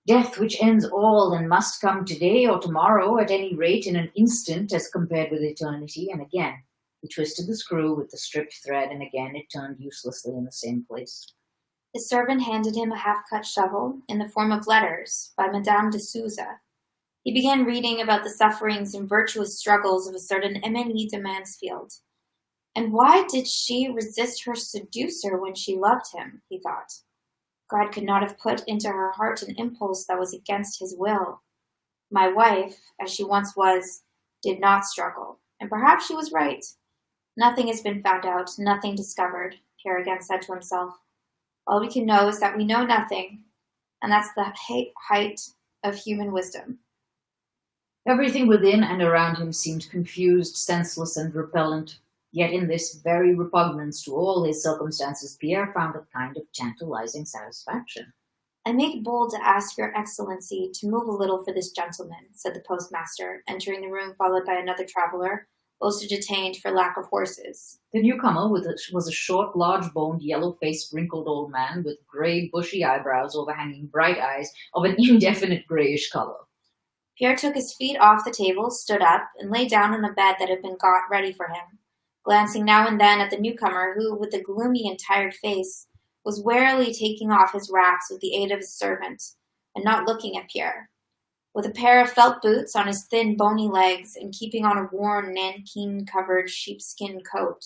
Death which ends all and must come today or tomorrow, at any rate in an instant as compared with eternity. And again, he twisted the screw with the stripped thread, and again it turned uselessly in the same place. The servant handed him a half-cut shovel in the form of letters by Madame de Souza. He began reading about the sufferings and virtuous struggles of a certain Emilie de Mansfield. And why did she resist her seducer when she loved him, he thought. God could not have put into her heart an impulse that was against his will. My wife, as she once was, did not struggle, and perhaps she was right. Nothing has been found out, nothing discovered, Pierre again said to himself. All we can know is that we know nothing, and that's the height of human wisdom. Everything within and around him seemed confused, senseless, and repellent. Yet in this very repugnance to all his circumstances, Pierre found a kind of tantalizing satisfaction. I make bold to ask your excellency to move a little for this gentleman, said the postmaster, entering the room followed by another traveller, also detained for lack of horses. The newcomer was a short, large-boned, yellow-faced, wrinkled old man with grey, bushy eyebrows overhanging bright eyes of an indefinite greyish colour. Pierre took his feet off the table, stood up, and lay down on a bed that had been got ready for him, glancing now and then at the newcomer who, with a gloomy and tired face, was warily taking off his wraps with the aid of his servant, and not looking at Pierre. With a pair of felt boots on his thin, bony legs, and keeping on a worn, nankeen-covered sheepskin coat,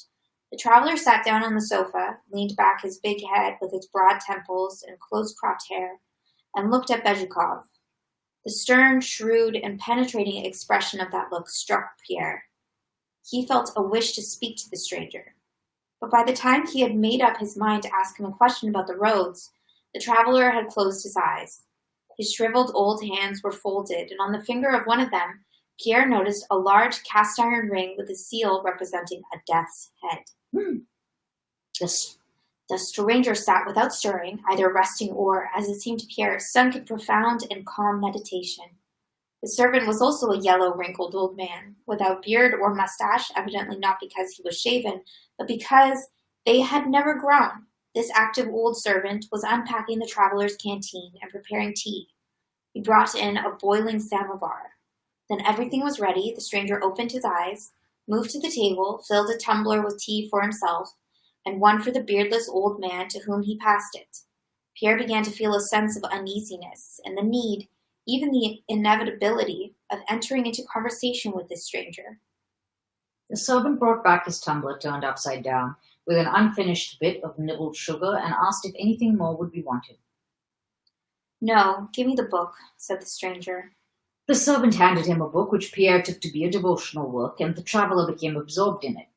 the traveller sat down on the sofa, leaned back his big head with its broad temples and close-cropped hair, and looked at Bezhukov. The stern, shrewd, and penetrating expression of that look struck Pierre. He felt a wish to speak to the stranger. But by the time he had made up his mind to ask him a question about the roads, the traveller had closed his eyes. His shriveled old hands were folded, and on the finger of one of them, Pierre noticed a large cast-iron ring with a seal representing a death's head. The stranger sat without stirring, either resting or, as it seemed to Pierre, sunk in profound and calm meditation. The servant was also a yellow, wrinkled old man, without beard or mustache, evidently not because he was shaven, but because they had never grown. This active old servant was unpacking the traveller's canteen and preparing tea. He brought in a boiling samovar. Then everything was ready. The stranger opened his eyes, moved to the table, filled a tumbler with tea for himself, and one for the beardless old man to whom he passed it. Pierre began to feel a sense of uneasiness and the need, even the inevitability, of entering into conversation with this stranger. The servant brought back his tumbler turned upside down, with an unfinished bit of nibbled sugar, and asked if anything more would be wanted. No, give me the book, said the stranger. The servant handed him a book which Pierre took to be a devotional work, and the traveller became absorbed in it.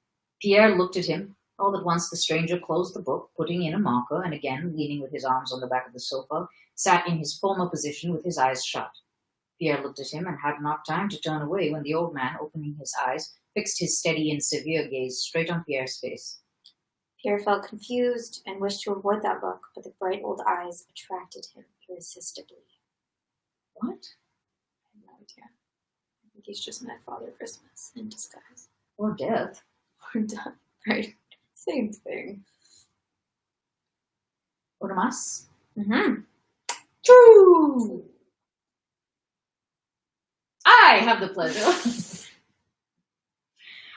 Pierre looked at him. All at once the stranger closed the book, putting in a marker, and again, leaning with his arms on the back of the sofa, sat in his former position with his eyes shut. Pierre looked at him and had not time to turn away when the old man, opening his eyes, fixed his steady and severe gaze straight on Pierre's face. Pierre felt confused and wished to avoid that look, but the bright old eyes attracted him irresistibly. What? I have no idea. I think he's just met Father Christmas in disguise. Or death. Or death, right? Same thing. Or más? Mm-hmm. True! I have the pleasure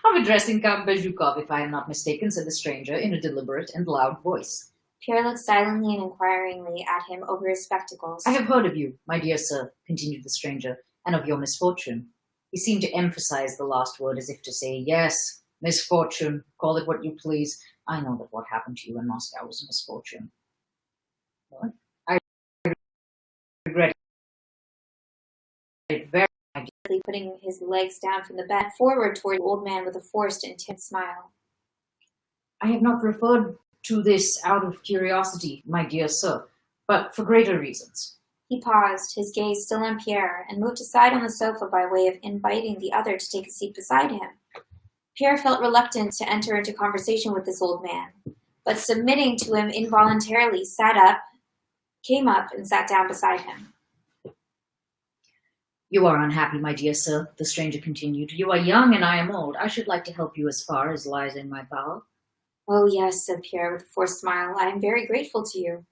of addressing Count Bezhukov, if I am not mistaken, said the stranger in a deliberate and loud voice. Pierre looked silently and inquiringly at him over his spectacles. I have heard of you, my dear sir, continued the stranger, and of your misfortune. He seemed to emphasize the last word as if to say, yes, misfortune, call it what you please. I know that what happened to you in Moscow was a misfortune. What? I regret it very much. Putting his legs down from the bed, forward toward the old man with a forced and timid smile. I have not referred to this out of curiosity, my dear sir, but for greater reasons. He paused, his gaze still on Pierre, and moved aside on the sofa by way of inviting the other to take a seat beside him. Pierre felt reluctant to enter into conversation with this old man, but submitting to him involuntarily, came up and sat down beside him. You are unhappy, my dear sir, the stranger continued. You are young and I am old. I should like to help you as far as lies in my power. Oh, yes, said Pierre with a forced smile. I am very grateful to you.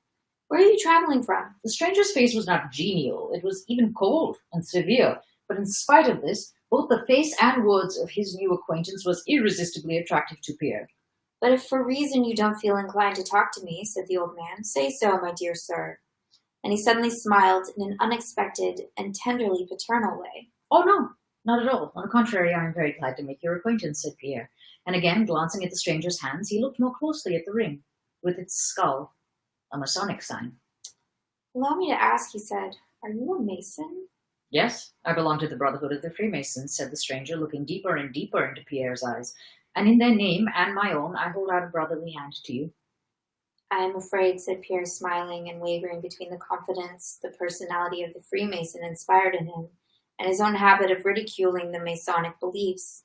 Where are you traveling from? The stranger's face was not genial. It was even cold and severe. But in spite of this, both the face and words of his new acquaintance was irresistibly attractive to Pierre. But if for reason you don't feel inclined to talk to me, said the old man, say so, my dear sir. And he suddenly smiled in an unexpected and tenderly paternal way. Oh, no, Not at all. On the contrary, I am very glad to make your acquaintance, said Pierre. And again, glancing at the stranger's hands, he looked more closely at the ring, with its skull, a Masonic sign. Allow me to ask, he said, are you a Mason? Yes, I belong to the Brotherhood of the Freemasons, said the stranger, looking deeper and deeper into Pierre's eyes. And in their name and my own, I hold out a brotherly hand to you. I am afraid, said Pierre, smiling and wavering between the confidence the personality of the Freemason inspired in him and his own habit of ridiculing the Masonic beliefs.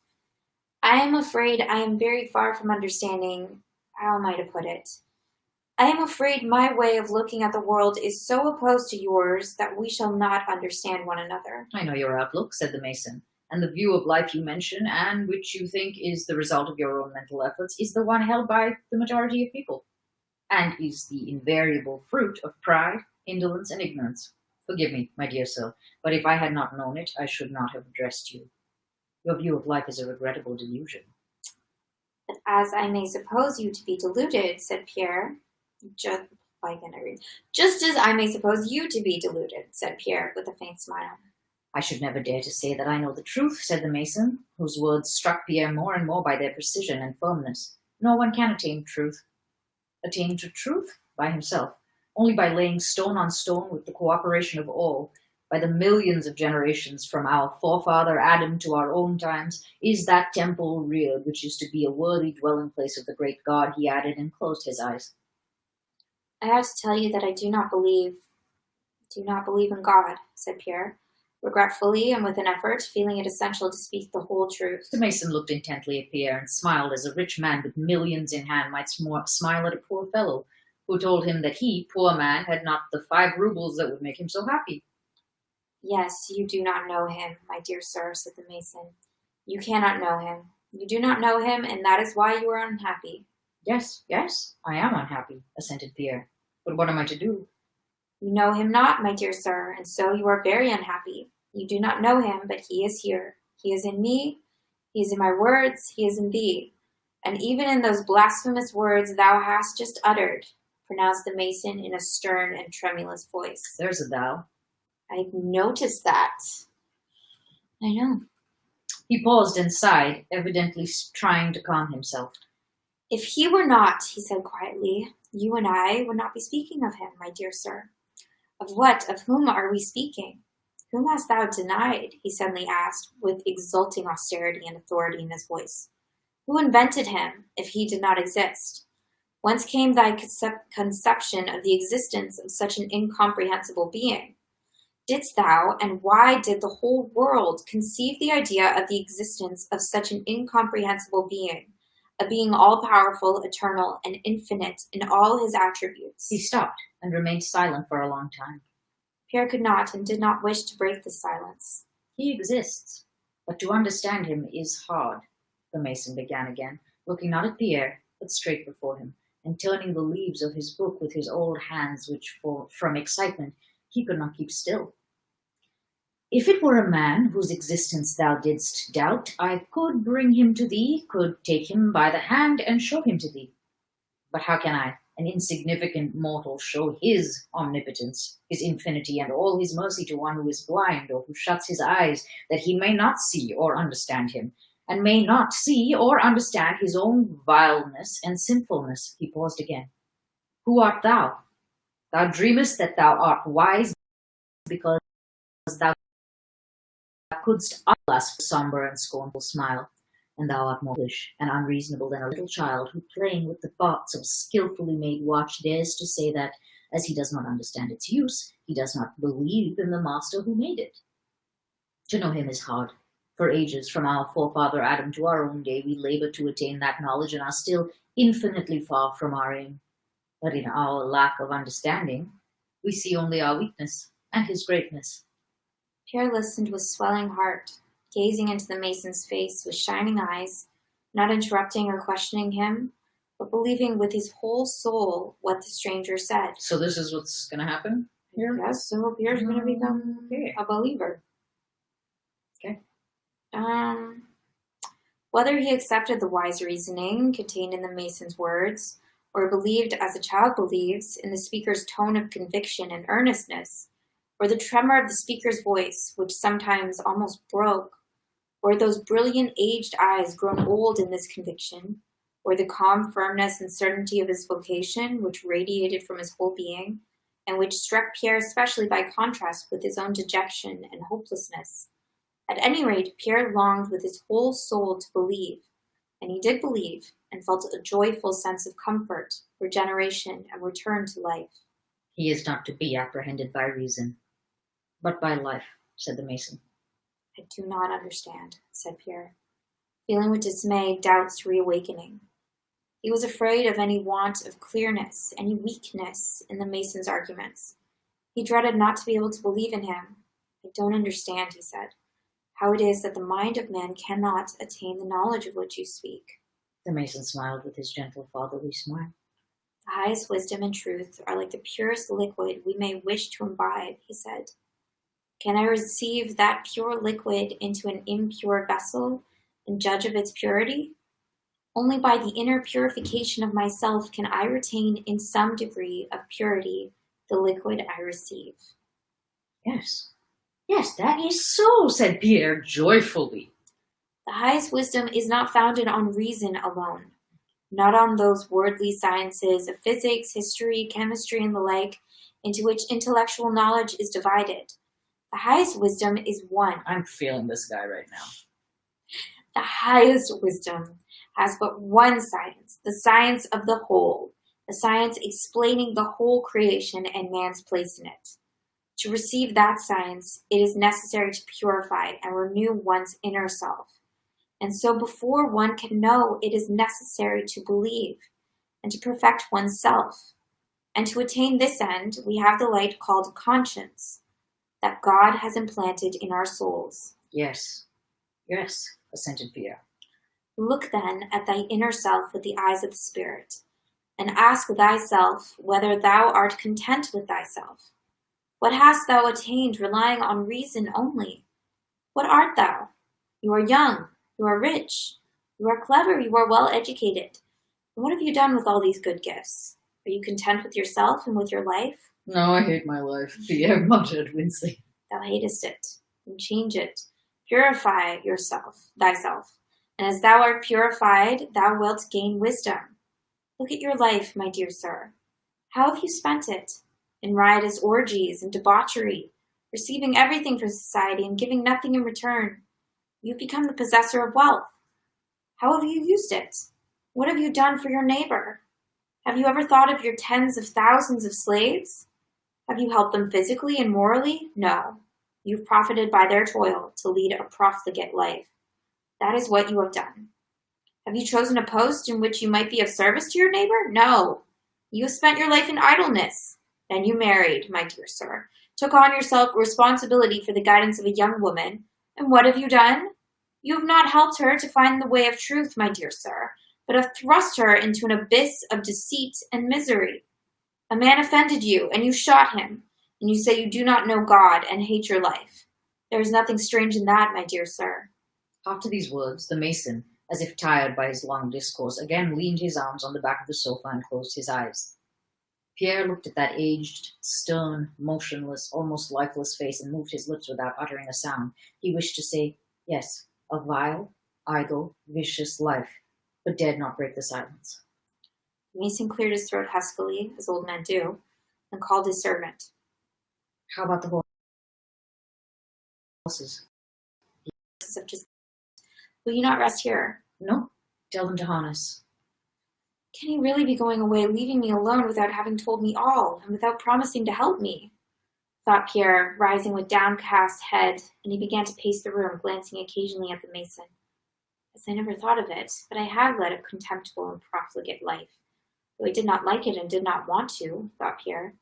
I am afraid I am very far from understanding, how am I to put it? I am afraid my way of looking at the world is so opposed to yours that we shall not understand one another. I know your outlook, said the Mason, and the view of life you mention, and which you think is the result of your own mental efforts, is the one held by the majority of people, and is the invariable fruit of pride, indolence, and ignorance. Forgive me, my dear sir, but if I had not known it, I should not have addressed you. Your view of life is a regrettable delusion. But as I may suppose you to be deluded, said Pierre, just as I may suppose you to be deluded, said Pierre with a faint smile. I should never dare to say that I know the truth, said the Mason, whose words struck Pierre more and more by their precision and firmness. No one can attain to truth by himself, only by laying stone on stone with the cooperation of all, by the millions of generations from our forefather Adam to our own times, is that temple reared which is to be a worthy dwelling place of the great God, he added, and closed his eyes. I have to tell you that I do not believe in God, said Pierre, regretfully and with an effort, feeling it essential to speak the whole truth. The Mason looked intently at Pierre and smiled as a rich man with millions in hand might smile at a poor fellow who told him that he, poor man, had not the 5 rubles that would make him so happy. Yes, you do not know him, my dear sir, said the Mason. You cannot know him. You do not know him, and that is why you are unhappy. Yes, I am unhappy, assented Pierre. But what am I to do? You know him not, my dear sir, and so you are very unhappy. You do not know him, but he is here. He is in me, he is in my words, he is in thee. And even in those blasphemous words thou hast just uttered, pronounced the Mason in a stern and tremulous voice. There's a thou. I've noticed that. I know. He paused and sighed, evidently trying to calm himself. If he were not, he said quietly, you and I would not be speaking of him, my dear sir. Of whom are we speaking? Whom hast thou denied? He suddenly asked, with exulting austerity and authority in his voice. Who invented him, if he did not exist? Whence came thy conception of the existence of such an incomprehensible being? Didst thou, and why did the whole world conceive the idea of the existence of such an incomprehensible being, a being all-powerful, eternal, and infinite in all his attributes? He stopped and remained silent for a long time. Pierre could not and did not wish to break the silence. He exists, but to understand him is hard, the Mason began again, looking not at Pierre, but straight before him, and turning the leaves of his book with his old hands, which, from excitement, he could not keep still. If it were a man whose existence thou didst doubt, I could bring him to thee, could take him by the hand and show him to thee. But how can I, an insignificant mortal, show his omnipotence, his infinity, and all his mercy to one who is blind or who shuts his eyes, that he may not see or understand him, and may not see or understand his own vileness and sinfulness? He paused again. Who art thou? Thou dreamest that thou art wise because thou couldst outlast a sombre and scornful smile, and thou art more foolish and unreasonable than a little child who, playing with the thoughts of a skillfully made watch, dares to say that, as he does not understand its use, he does not believe in the master who made it. To know him is hard. For ages, from our forefather Adam to our own day, we labor to attain that knowledge and are still infinitely far from our aim. But in our lack of understanding, we see only our weakness and his greatness. Pierre listened with swelling heart, gazing into the Mason's face with shining eyes, not interrupting or questioning him, but believing with his whole soul what the stranger said. So this is what's going to happen here? Yes, so Pierre's going to become a believer. Okay. Whether he accepted the wise reasoning contained in the Mason's words, or believed as a child believes in the speaker's tone of conviction and earnestness, or the tremor of the speaker's voice, which sometimes almost broke, Or those brilliant aged eyes grown old in this conviction, or the calm firmness and certainty of his vocation, which radiated from his whole being, and which struck Pierre especially by contrast with his own dejection and hopelessness. At any rate, Pierre longed with his whole soul to believe, and he did believe, and felt a joyful sense of comfort, regeneration, and return to life. He is not to be apprehended by reason, but by life, said the mason. I do not understand, said Pierre, feeling with dismay doubts reawakening. He was afraid of any want of clearness, any weakness in the mason's arguments. He dreaded not to be able to believe in him. I don't understand, he said, how it is that the mind of man cannot attain the knowledge of which you speak. The mason smiled with his gentle fatherly smile. The highest wisdom and truth are like the purest liquid we may wish to imbibe, he said. Can I receive that pure liquid into an impure vessel and judge of its purity? Only by the inner purification of myself can I retain in some degree of purity the liquid I receive. Yes, that is so, said Pierre joyfully. The highest wisdom is not founded on reason alone, not on those worldly sciences of physics, history, chemistry, and the like, into which intellectual knowledge is divided. The highest wisdom is one. I'm feeling this guy right now. The highest wisdom has but one science, the science of the whole, the science explaining the whole creation and man's place in it. To receive that science, it is necessary to purify and renew one's inner self. And so before one can know, it is necessary to believe and to perfect oneself. And to attain this end, we have the light called conscience, that God has implanted in our souls. Yes, assented Pierre. Look then at thy inner self with the eyes of the Spirit, and ask thyself whether thou art content with thyself. What hast thou attained relying on reason only? What art thou? You are young, you are rich, you are clever, you are well educated. And what have you done with all these good gifts? Are you content with yourself and with your life? No, I hate my life, Pierre muttered, wincing. Thou hatest it, and change it. Purify thyself. And as thou art purified, thou wilt gain wisdom. Look at your life, my dear sir. How have you spent it? In riotous orgies and debauchery, receiving everything from society and giving nothing in return. You've become the possessor of wealth. How have you used it? What have you done for your neighbor? Have you ever thought of your tens of thousands of slaves? Have you helped them physically and morally? No. You've profited by their toil to lead a profligate life. That is what you have done. Have you chosen a post in which you might be of service to your neighbor? No. You have spent your life in idleness. Then you married, my dear sir, took on yourself responsibility for the guidance of a young woman. And what have you done? You have not helped her to find the way of truth, my dear sir, but have thrust her into an abyss of deceit and misery. A man offended you, and you shot him, and you say you do not know God and hate your life. There is nothing strange in that, my dear sir. After these words, the mason, as if tired by his long discourse, again leaned his arms on the back of the sofa and closed his eyes. Pierre looked at that aged, stern, motionless, almost lifeless face and moved his lips without uttering a sound. He wished to say, yes, a vile, idle, vicious life, but dared not break the silence. Mason cleared his throat huskily, as old men do, and called his servant. How about the horses? Will you not rest here? No, tell them to harness. Can he really be going away, leaving me alone without having told me all, and without promising to help me? Thought Pierre, rising with downcast head, and he began to pace the room, glancing occasionally at the mason. As I never thought of it, but I had led a contemptible and profligate life, though I did not like it and did not want to, thought Pierre.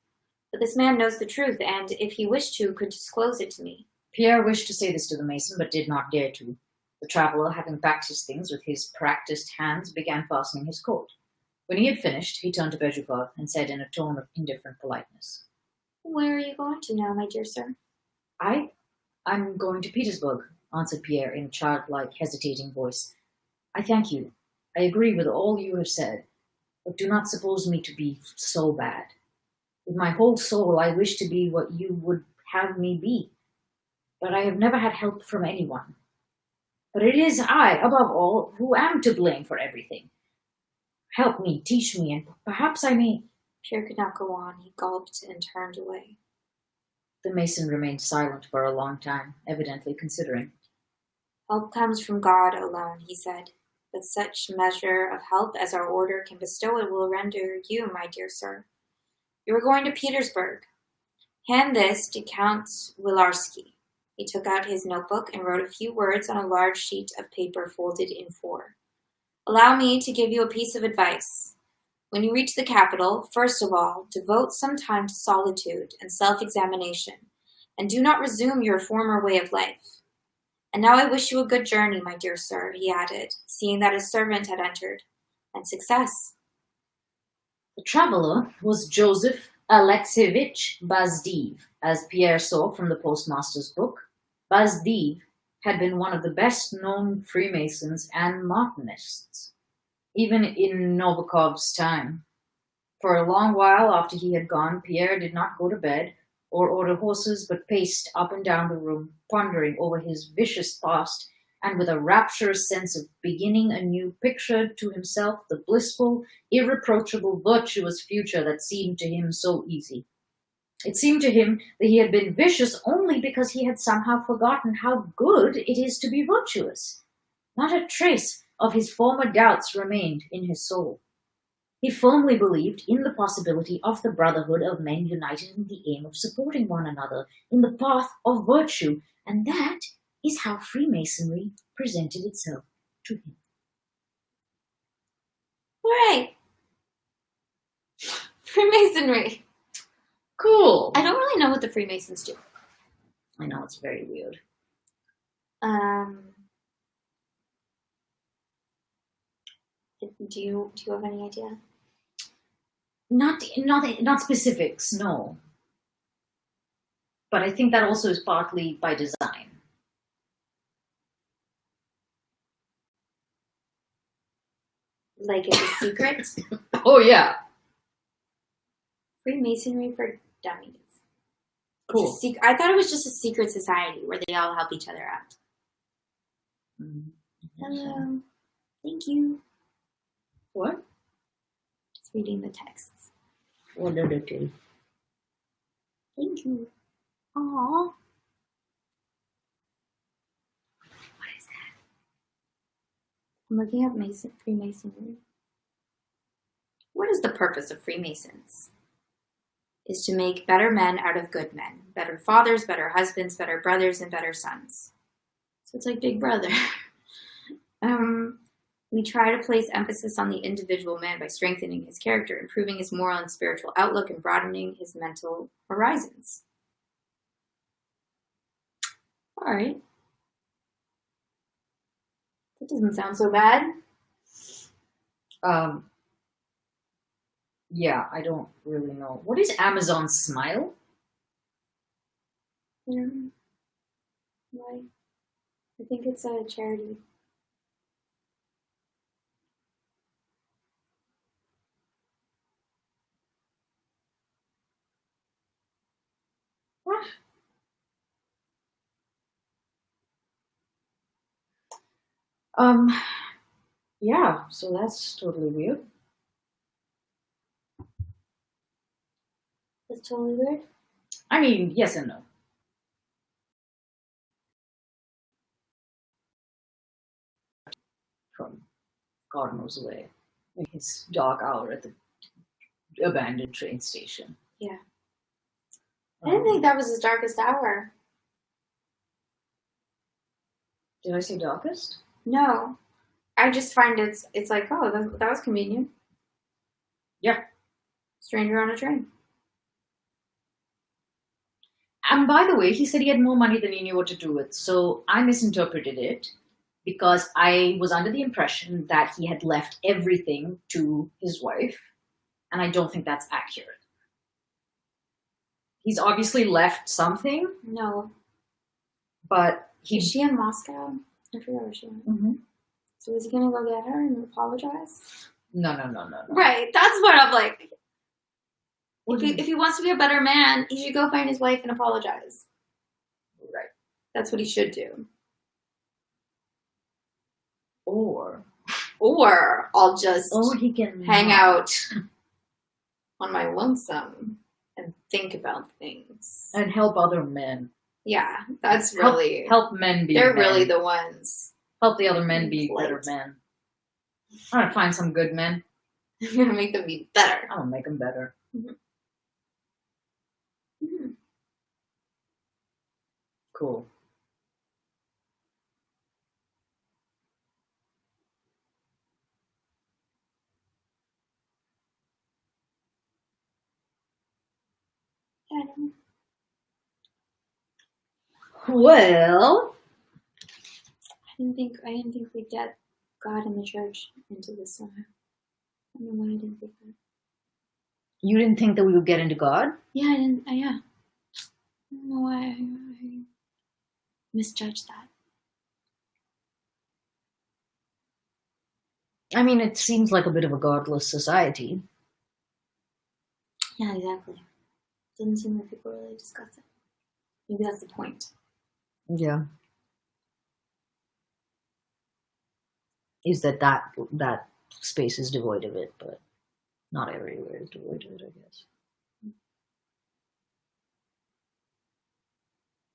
But this man knows the truth, and, if he wished to, could disclose it to me. Pierre wished to say this to the mason, but did not dare to. The traveller, having packed his things with his practised hands, began fastening his coat. When he had finished, he turned to Bezhukov and said in a tone of indifferent politeness, Where are you going to now, my dear sir? I'm going to Petersburg, answered Pierre in a childlike, hesitating voice. I thank you. I agree with all you have said, but do not suppose me to be so bad. With my whole soul I wish to be what you would have me be, but I have never had help from anyone. But it is I, above all, who am to blame for everything. Help me, teach me, and perhaps I may. Pierre could not go on. He gulped and turned away. The mason remained silent for a long time, evidently considering. Help comes from God alone, he said. But such measure of help as our order can bestow it will render you, my dear sir. You are going to Petersburg. Hand this to Count Wilarski. He took out his notebook and wrote a few words on a large sheet of paper folded in four. Allow me to give you a piece of advice. When you reach the capital, first of all, devote some time to solitude and self-examination, and do not resume your former way of life. And now I wish you a good journey, my dear sir, he added, seeing that his servant had entered, and success. The traveller was Joseph Alexeyevich Bazdiv, as Pierre saw from the postmaster's book. Bazdiv had been one of the best-known Freemasons and Martinists, even in Novikov's time. For a long while after he had gone, Pierre did not go to bed or order horses, but paced up and down the room, pondering over his vicious past, and with a rapturous sense of beginning anew pictured to himself the blissful, irreproachable, virtuous future that seemed to him so easy. It seemed to him that he had been vicious only because he had somehow forgotten how good it is to be virtuous. Not a trace of his former doubts remained in his soul. He firmly believed in the possibility of the brotherhood of men united in the aim of supporting one another in the path of virtue, and that is how Freemasonry presented itself to him. Hooray! Freemasonry. Cool. I don't really know what the Freemasons do. I know, it's very weird. Do you have any idea? Not specifics, no. But I think that also is partly by design. Like it's a secret? Oh, yeah. Freemasonry for dummies. Cool. I thought it was just a secret society where they all help each other out. Hello. Thank you. What? Just reading the texts. What did it do? Thank you. Aww. What is that? I'm looking up Freemasonry. What is the purpose of Freemasons? Is to make better men out of good men, better fathers, better husbands, better brothers, and better sons. So it's like Big Brother. We try to place emphasis on the individual man by strengthening his character, improving his moral and spiritual outlook, and broadening his mental horizons. All right. That doesn't sound so bad. Yeah, I don't really know. What is Amazon Smile? Why? I think it's a charity. What? Yeah, so that's totally weird. It's totally weird. I mean, yes and no. From God knows where. In his dark hour at the abandoned train station. Yeah. I didn't think that was his darkest hour. Did I say darkest? No. I just find it's like, oh, that was convenient. Yeah. Stranger on a train. And by the way, he said he had more money than he knew what to do with. So I misinterpreted it because I was under the impression that he had left everything to his wife. And I don't think that's accurate. He's obviously left something. No. But is she in Moscow? I forgot where she went. Mm-hmm. So is he going to go get her and apologize? No. Right. That's what I'm like. If he wants to be a better man, he should go find his wife and apologize. Right. That's what he should do. Or I'll just he can hang out on my lonesome and think about things. and help other men. Yeah, that's really... Help men be They're men. really the ones. Help the other men be Light. better men. I'm going to find some good men. I'm going to make them be better. I'm going to make them better. Mm-hmm. Mm-hmm. Cool. Yeah, I don't know. Well, I didn't think we'd get God and the church into this somehow. I don't know why I didn't think that. you didn't think that we would get into God? Yeah, I didn't. Yeah. I don't know why I misjudged that. I mean, it seems like a bit of a godless society. Yeah, exactly. Doesn't seem like people really discuss it. Maybe that's the point. Yeah. Is that space is devoid of it, but not everywhere is devoid of it, I guess.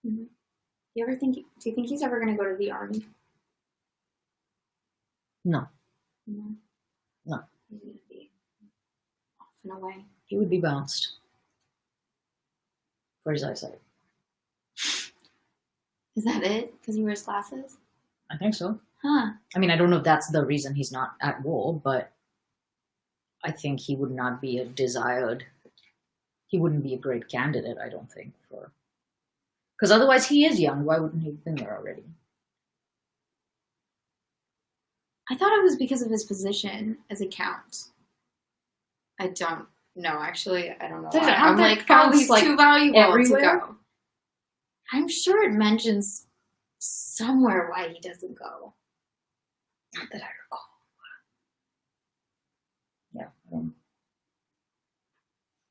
Mm-hmm. Do you think he's ever going to go to the army? No. No. No. He's going to be off and away. He would be bounced for his eyesight. Is that it? Because he wears glasses? I think so. Huh. I mean, I don't know if that's the reason he's not at war, but I think he would not be he wouldn't be a great candidate, I don't think, for... Because otherwise he is young. Why wouldn't he have been there already? I thought it was because of his position as a count. I don't know. Actually, I don't know. Why. I'm like, oh, he's too valuable everywhere? to go. I'm sure it mentions somewhere why he doesn't go. Not that I recall. Yeah.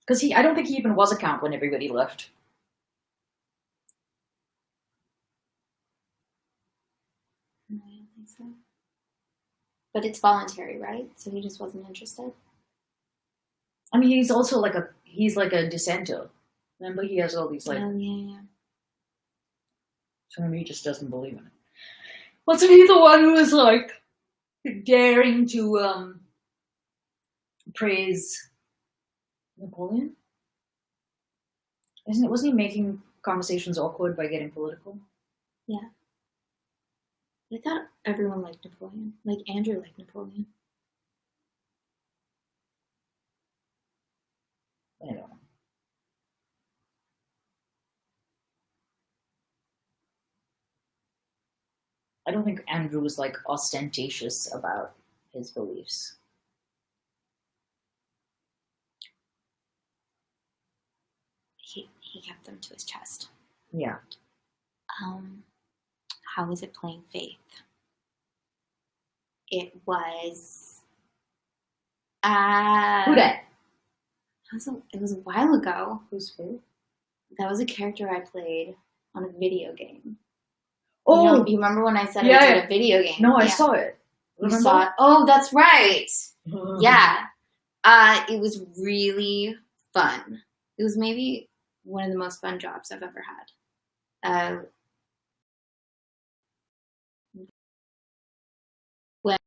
Because I don't think he even was a count when everybody left. No, I don't think so. But it's voluntary, right? So he just wasn't interested. I mean, he's also like a dissenter. Remember, he has all these like... Oh, yeah. So maybe he just doesn't believe in it. Wasn't he the one who was like daring to praise Napoleon? Wasn't he making conversations awkward by getting political? Yeah. I thought everyone liked Napoleon. Like Andrew liked Napoleon. I don't know. I don't think Andrew was like ostentatious about his beliefs. He kept them to his chest. Yeah. How was it playing Faith? It was... Who that? It was a while ago. Who's Faith? That was a character I played on a video game. Oh! You remember when I said Yeah, I did yeah. a video game? No, I Yeah. saw it. You saw it? Oh, that's right. Mhm. Yeah. It was really fun. It was maybe one of the most fun jobs I've ever had. When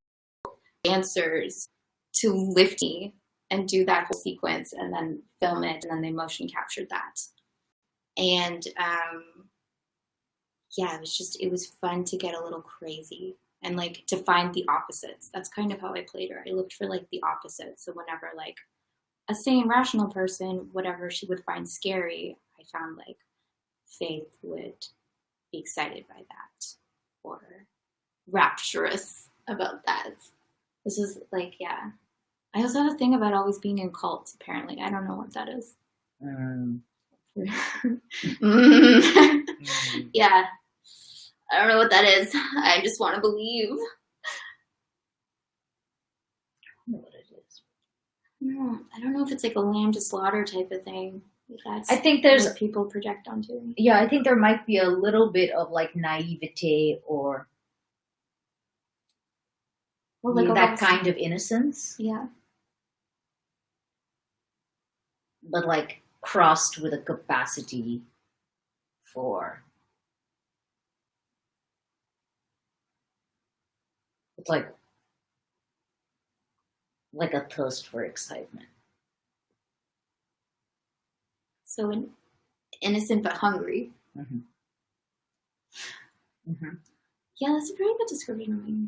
dancers to lift me and do that whole sequence and then film it, and then they motion captured that. And yeah, it was fun to get a little crazy and like to find the opposites. That's kind of how I played her. I looked for like the opposites. So whenever like a sane, rational person, whatever she would find scary, I found like Faith would be excited by that or rapturous about that. This is like, yeah. I also have a thing about always being in cults, apparently. I don't know what that is. Yeah. I don't know what that is. I just want to believe. I don't know what it is. No, I don't know if it's like a lamb to slaughter type of thing. That's I think there's what people project onto me. Yeah, I think there might be a little bit of like naivete or Well, like that kind of innocence, Yeah. but like crossed with a capacity for, it's like a thirst for excitement. So innocent but hungry. Mm-hmm. Mm-hmm. Yeah, that's a pretty good description of me.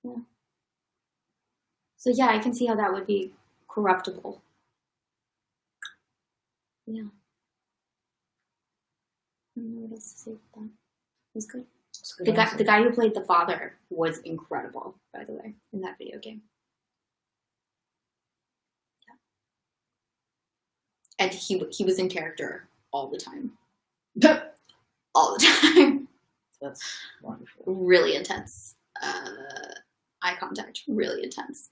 Yeah. So yeah, I can see how that would be corruptible. Yeah. I don't know what else to say about that. It was good. The guy who played the father was incredible, by the way, in that video game. Yeah. And he was in character all the time. All the time. That's wonderful. Really intense. Eye contact. Really intense.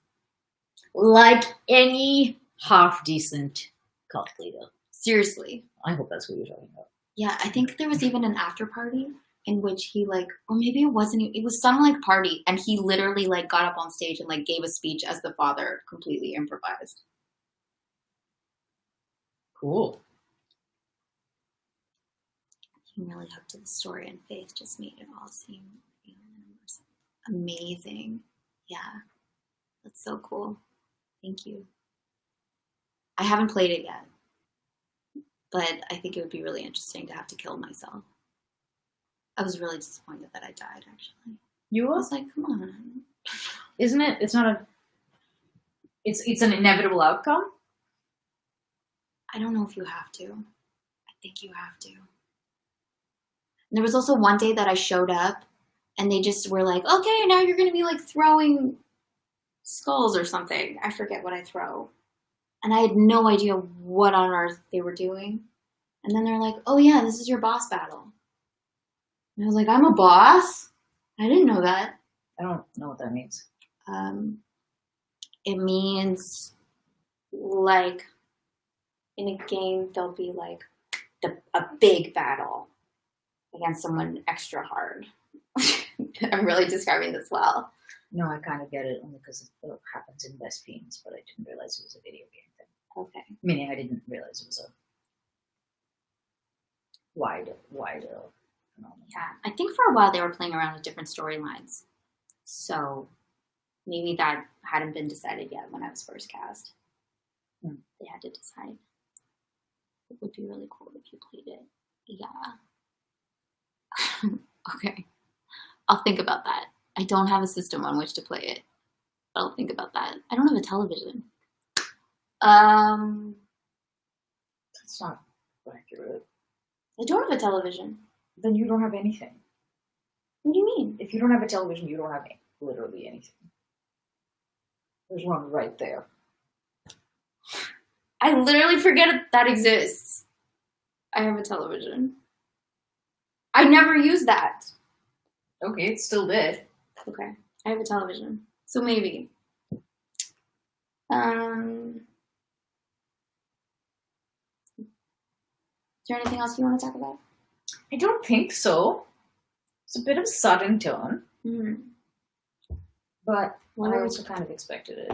Like any half decent cult leader. Seriously. I hope that's what you're talking about. Yeah, I think there was even an after party in which he like, or maybe it wasn't, it was some like party, and he literally like got up on stage and like gave a speech as the father, completely improvised. Cool. Really hooked to the story, and Faith just made it all seem amazing. Yeah, that's so cool. Thank you. I haven't played it yet, but I think it would be really interesting to have to kill myself. I was really disappointed that I died, actually. You I were? was like, come on. Isn't it? It's not a... It's an inevitable outcome? I don't know if you have to. I think you have to. And there was also one day that I showed up, and they just were like, okay, now you're going to be like throwing skulls or something. I forget what I throw. And I had no idea what on earth they were doing. And then they're like, oh yeah, this is your boss battle. And I was like, I'm a boss? I didn't know that. I don't know what that means. It means like in a game there'll be like a big battle against someone extra hard. I'm really describing this well. No, I kind of get it only because it happens in West Fiends, but I didn't realize it was a video game thing. Okay. Meaning I didn't realize it was a wide phenomenon. Yeah, I think for a while they were playing around with different storylines. So maybe that hadn't been decided yet when I was first cast. They had to decide. It would be really cool if you played it. Yeah. Okay. I'll think about that. I don't have a system on which to play it. But I'll think about that. I don't have a television. That's not accurate. I don't have a television. Then you don't have anything. What do you mean? If you don't have a television, you don't have literally anything. There's one right there. I literally forget that exists. I have a television. I never use that. Okay, it's still dead. Okay, I have a television. So maybe. Is there anything else you want to talk about? I don't think so. It's a bit of a sudden turn. Mm-hmm. But I also kind of expected it.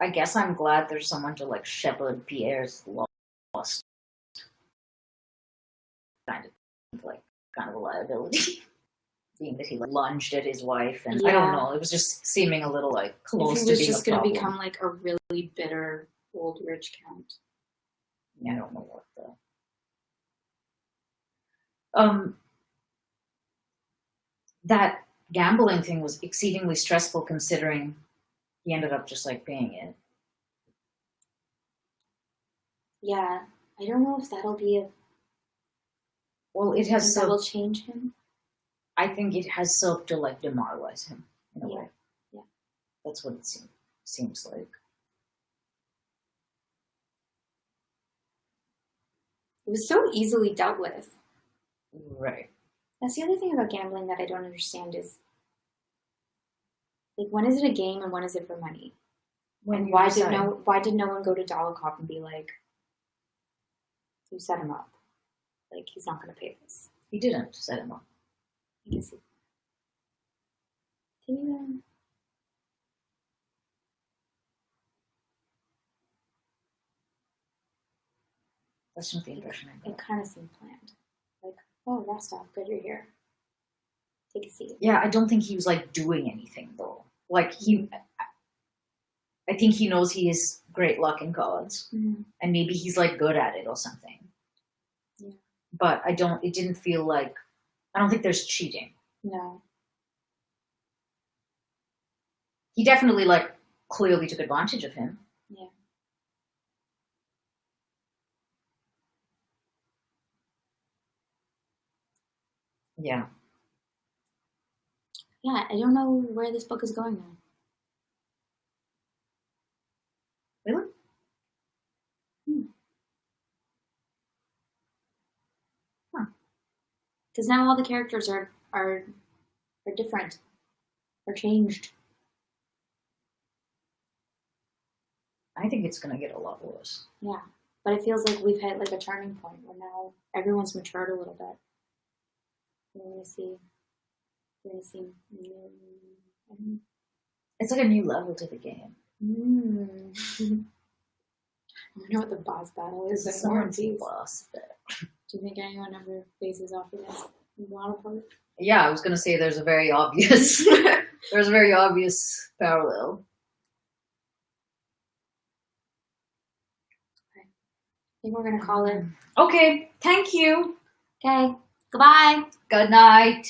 I guess I'm glad there's someone to like shepherd Pierre's lost kind of a liability. Being that he like, lunged at his wife, and I don't know, it was just seeming a little like close to being a problem. If he was just going to become like a really bitter old rich count. Yeah, I don't know what the that gambling thing was exceedingly stressful considering he ended up just like paying it. Yeah, I don't know if that'll be that'll change him. I think it has served to like demoralize him in a way. Yeah, that's what it seems like. It was so easily dealt with. Right. That's the other thing about gambling that I don't understand is, like, when is it a game and when is it for money? And why did no one go to Dolokhov and be like, you set him up? Like, he's not going to pay this. He didn't set him up. I guess he did. He, That's not the impression I it got. kind of seemed planned. Like, oh, Rostov, good you're here. Take a seat. Yeah, I don't think he was like doing anything though. Like I think he knows he is great luck in cards, Mm-hmm. and maybe he's like good at it or something. Yeah. But it didn't feel like, I don't think there's cheating. No. He definitely like clearly took advantage of him. Yeah. Yeah. Yeah, I don't know where this book is going now. Really? Because now all the characters are different, or changed. I think it's gonna get a lot worse. Yeah, but it feels like we've hit like a turning point where now everyone's matured a little bit. We're gonna see. It's like a new level to the game. I know what the boss battle is. It's In War and someone's Peace. boss. Do you think anyone ever faces off against Dolokhov? Yeah, I was gonna say there's a very obvious parallel. I think we're gonna call it. Okay, thank you. Okay, goodbye. Good night.